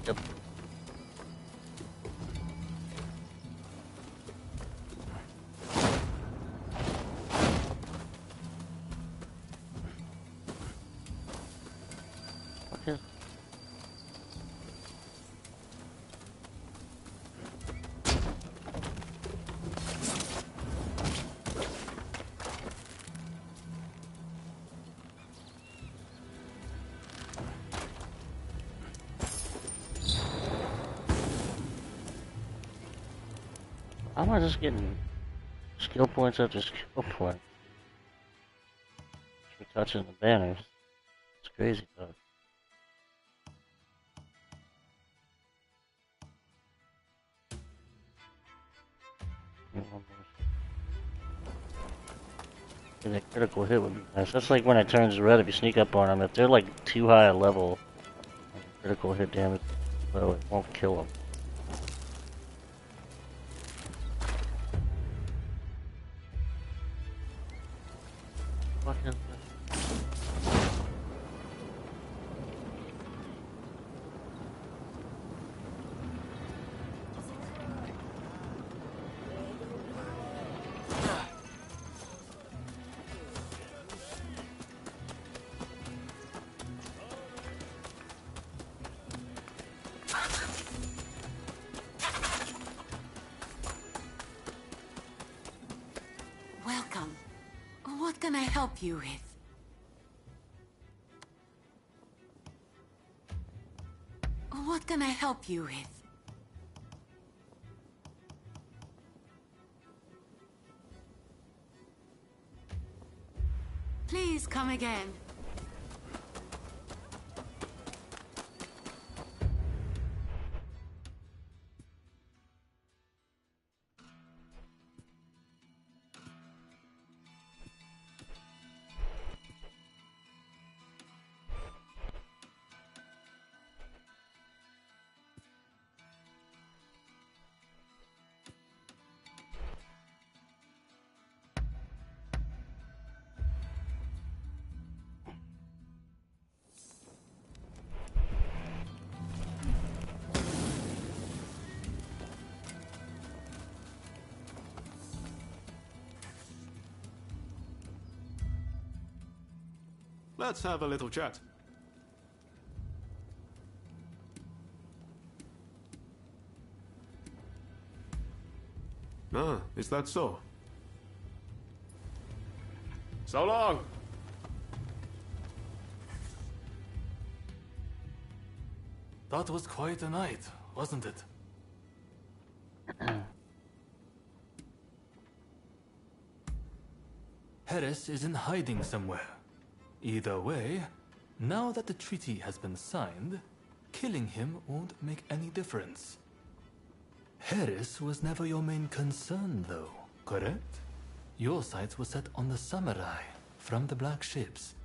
Yep. Okay. How am I just getting skill points after skill points for touching the banners? It's crazy, though. And a critical hit would be nice. That's like when it turns red if you sneak up on them. If they're like too high a level, critical hit damage, well, it won't kill them. What is this? Welcome. What can I help you with? What can I help you with? Please come again. Let's have a little chat. Ah, is that so? So long! That was quite a night, wasn't it? Harris is in hiding somewhere. Either way, now that the treaty has been signed, killing him won't make any difference. Harris was never your main concern, though, correct? Your sights were set on the samurai from the black ships.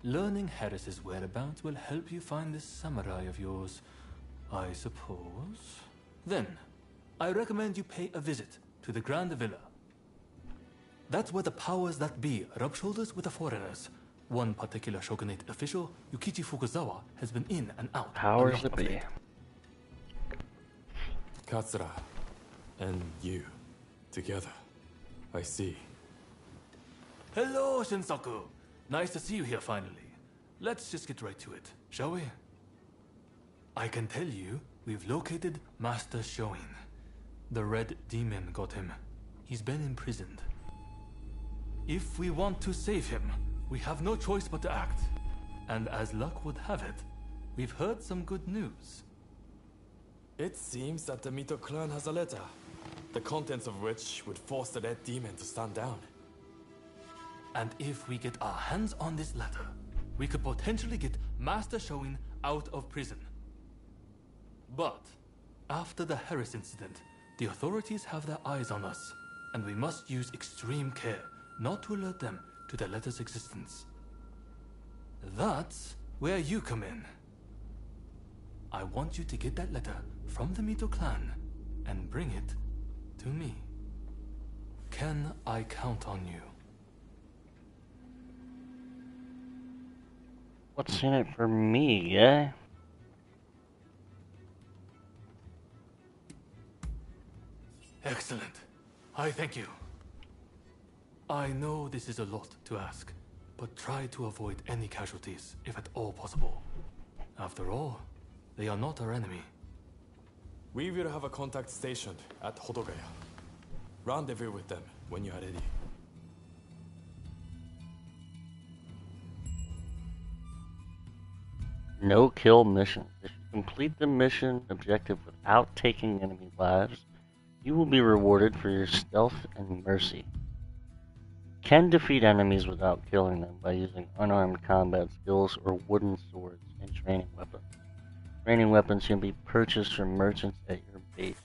Learning Harris's whereabouts will help you find this samurai of yours, I suppose. Then, I recommend you pay a visit to the Grand Villa. That's where the powers that be rub shoulders with the foreigners. One particular shogunate official, Yukichi Fukuzawa, has been in and out. Powers that be. Katsura and you together. I see. Hello, Shinsaku. Nice to see you here finally. Let's just get right to it, shall we? I can tell you, we've located Master Shoin. The Red Demon got him. He's been imprisoned. If we want to save him, we have no choice but to act. And as luck would have it, we've heard some good news. It seems that the Mito clan has a letter, the contents of which would force the Red Demon to stand down. And if we get our hands on this letter, we could potentially get Master Shoin out of prison. But after the Harris incident, the authorities have their eyes on us, and we must use extreme care not to alert them to the letter's existence. That's where you come in. I want you to get that letter from the Mito clan and bring it to me. Can I count on you? What's in it for me, yeah? Excellent. I thank you. I know this is a lot to ask, but try to avoid any casualties, if at all possible. After all, they are not our enemy. We will have a contact stationed at Hodogaya. Rendezvous with them when you are ready. No kill mission. If you complete the mission objective without taking enemy lives, you will be rewarded for your stealth and mercy. You can defeat enemies without killing them by using unarmed combat skills or wooden swords and training weapons. Training weapons can be purchased from merchants at your base.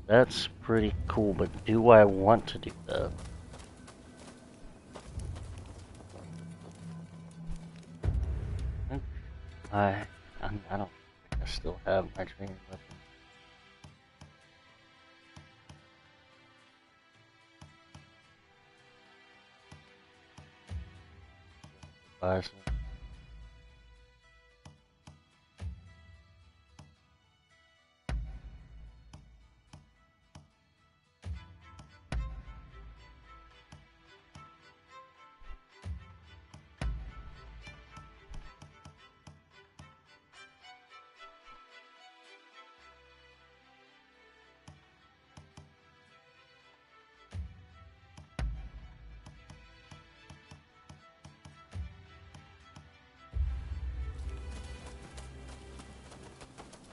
That's pretty cool, but do I want to do that? I don't think I still have my training weapon. Buy some.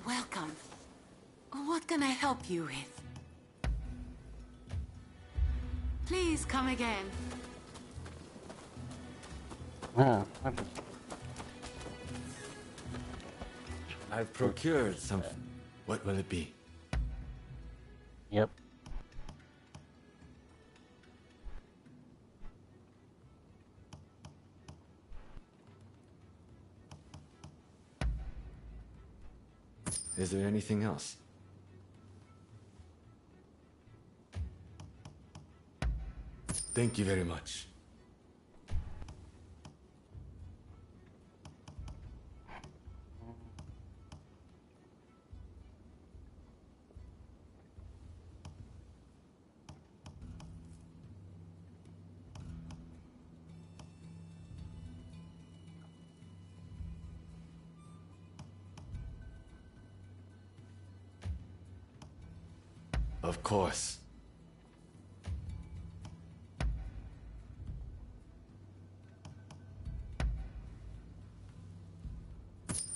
Welcome. What can I help you with? Please come again. Ah, I've procured something. What will it be? Yep. Is there anything else? Thank you very much. Of course.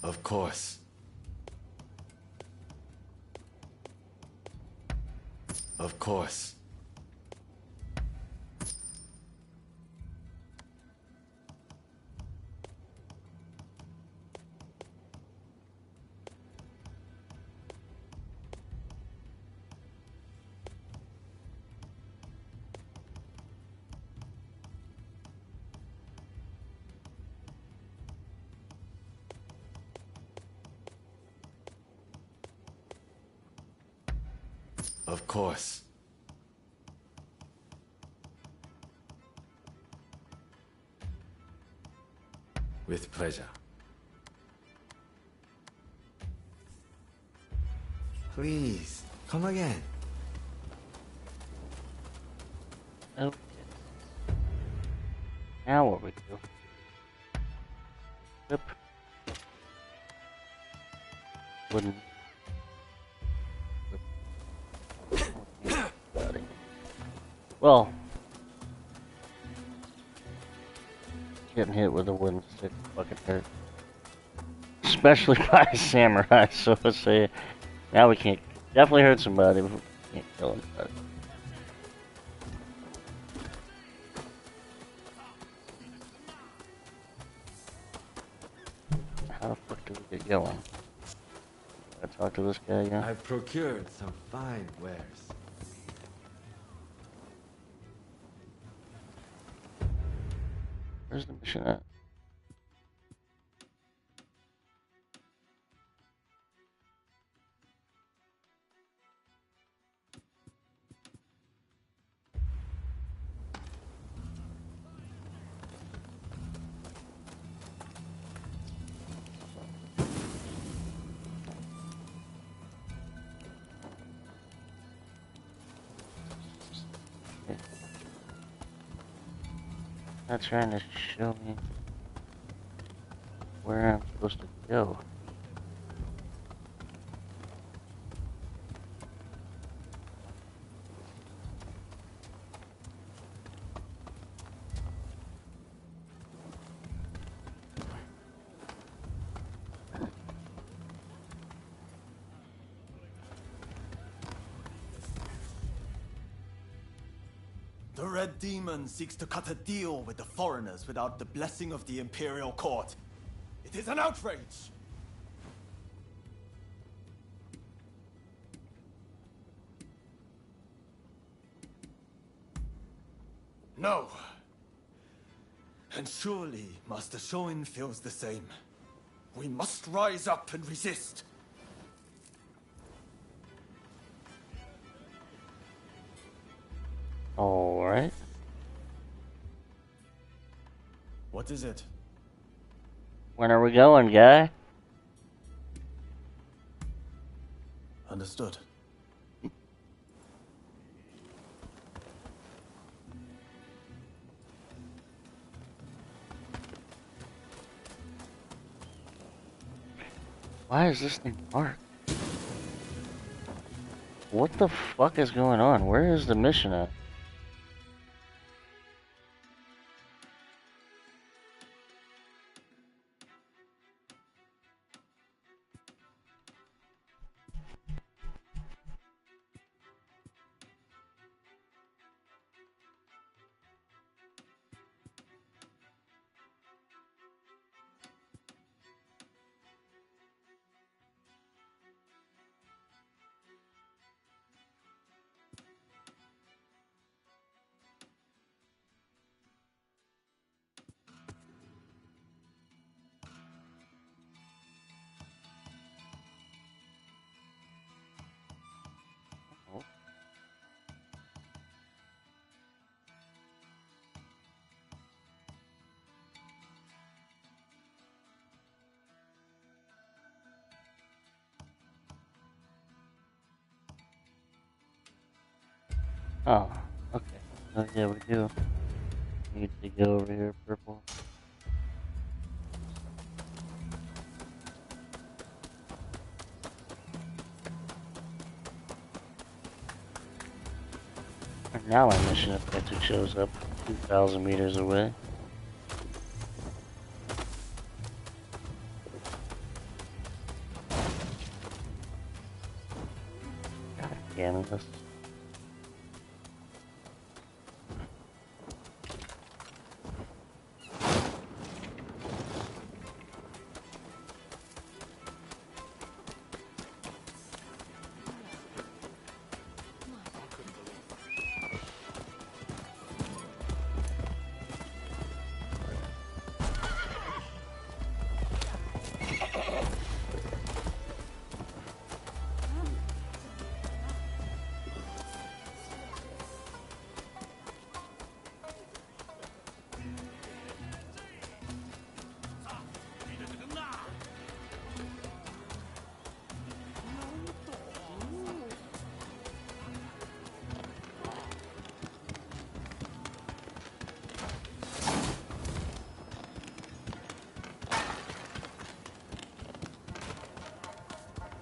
Of course. Of course. Of course. With pleasure. Please, come again. Okay. Now what we do? Yep. Wouldn't. Well, getting hit with a wooden stick fucking hurt. Especially by a samurai, so let's say now we can't definitely hurt somebody, but we can't kill anybody. How the fuck do we get going? I talk to this guy again? I've procured some fine wares. Where's the mission at? Not trying to show me where I'm supposed to go. The Red Demon seeks to cut a deal with the foreigners without the blessing of the Imperial Court. It is an outrage! No. And surely Master Shoin feels the same. We must rise up and resist. Alright. What is it? When are we going, guy? Understood. Why is this thing marked? What the fuck is going on? Where is the mission at? Oh, okay. Oh yeah, we do. Need to go over here, purple. Now my mission objective shows up 2,000 meters away. God damn it.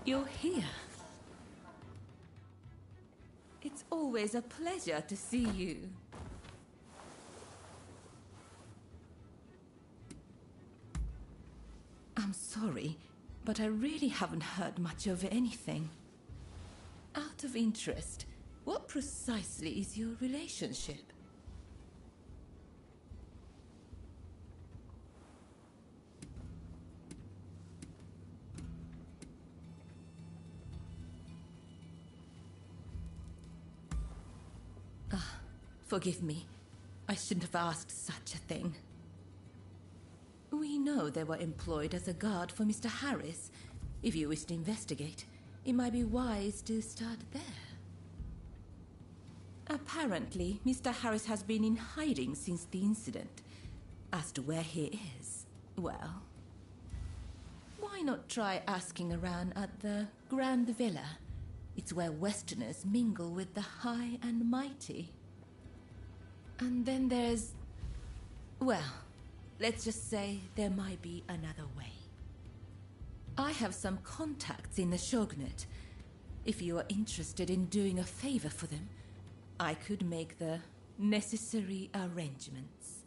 You're here. It's always a pleasure to see you. I'm sorry, but I really haven't heard much of anything. Out of interest, what precisely is your relationship? Forgive me. I shouldn't have asked such a thing. We know they were employed as a guard for Mr. Harris. If you wish to investigate, it might be wise to start there. Apparently, Mr. Harris has been in hiding since the incident. As to where he is, well, why not try asking around at the Grand Villa? It's where Westerners mingle with the high and mighty. And then there's... well, let's just say there might be another way. I have some contacts in the Shogunate. If you are interested in doing a favor for them, I could make the necessary arrangements.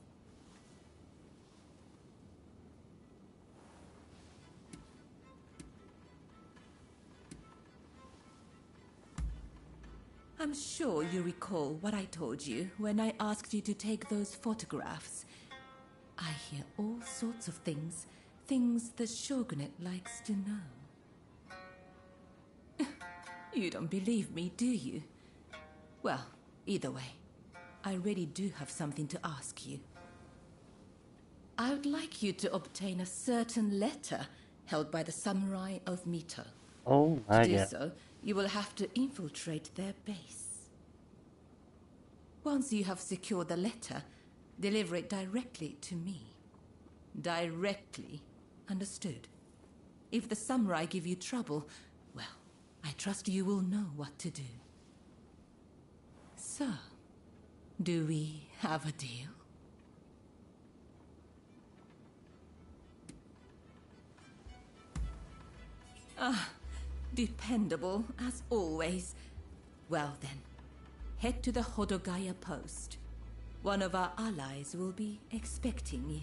I'm sure you recall what I told you when I asked you to take those photographs. I hear all sorts of things the Shogunate likes to know. You don't believe me, do you? Well, either way, I really do have something to ask you. I would like you to obtain a certain letter held by the samurai of Mito. Oh my God. To do so, you will have to infiltrate their base. Once you have secured the letter, deliver it directly to me. Directly, understood? If the samurai give you trouble, well, I trust you will know what to do. So, do we have a deal? Ah, dependable as always. Well then, head to the Hodogaya post. One of our allies will be expecting you.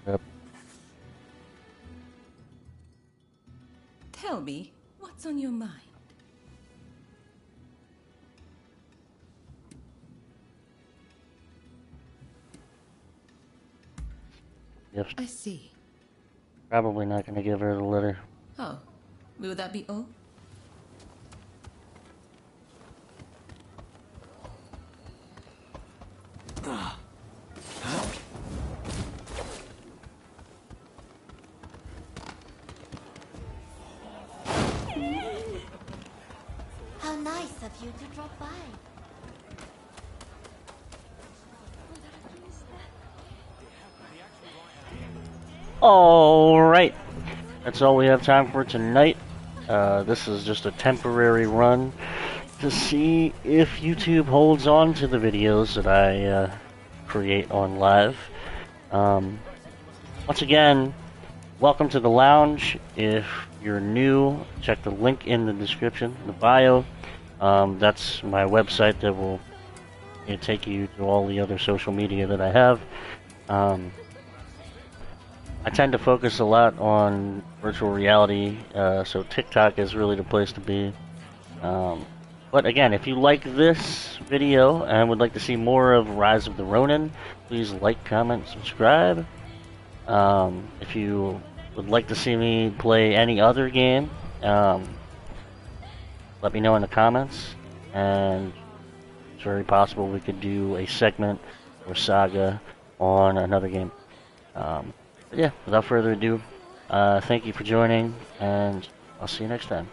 Yep. Tell me, what's on your mind? Yep. I see. Probably not going to give her the letter. Oh, will that be all? How nice of you to drop by. Alright, that's all we have time for tonight. This is just a temporary run to see if YouTube holds on to the videos that I create on live. once again, welcome to the lounge. If you're new, check the link in the description, the bio. That's my website that will take you to all the other social media that I have. I tend to focus a lot on virtual reality, so TikTok is really the place to be. But again, if you like this video and would like to see more of Rise of the Ronin, please like, comment, subscribe. If you would like to see me play any other game, let me know in the comments, and it's very possible we could do a segment or saga on another game. But yeah, without further ado, thank you for joining, and I'll see you next time.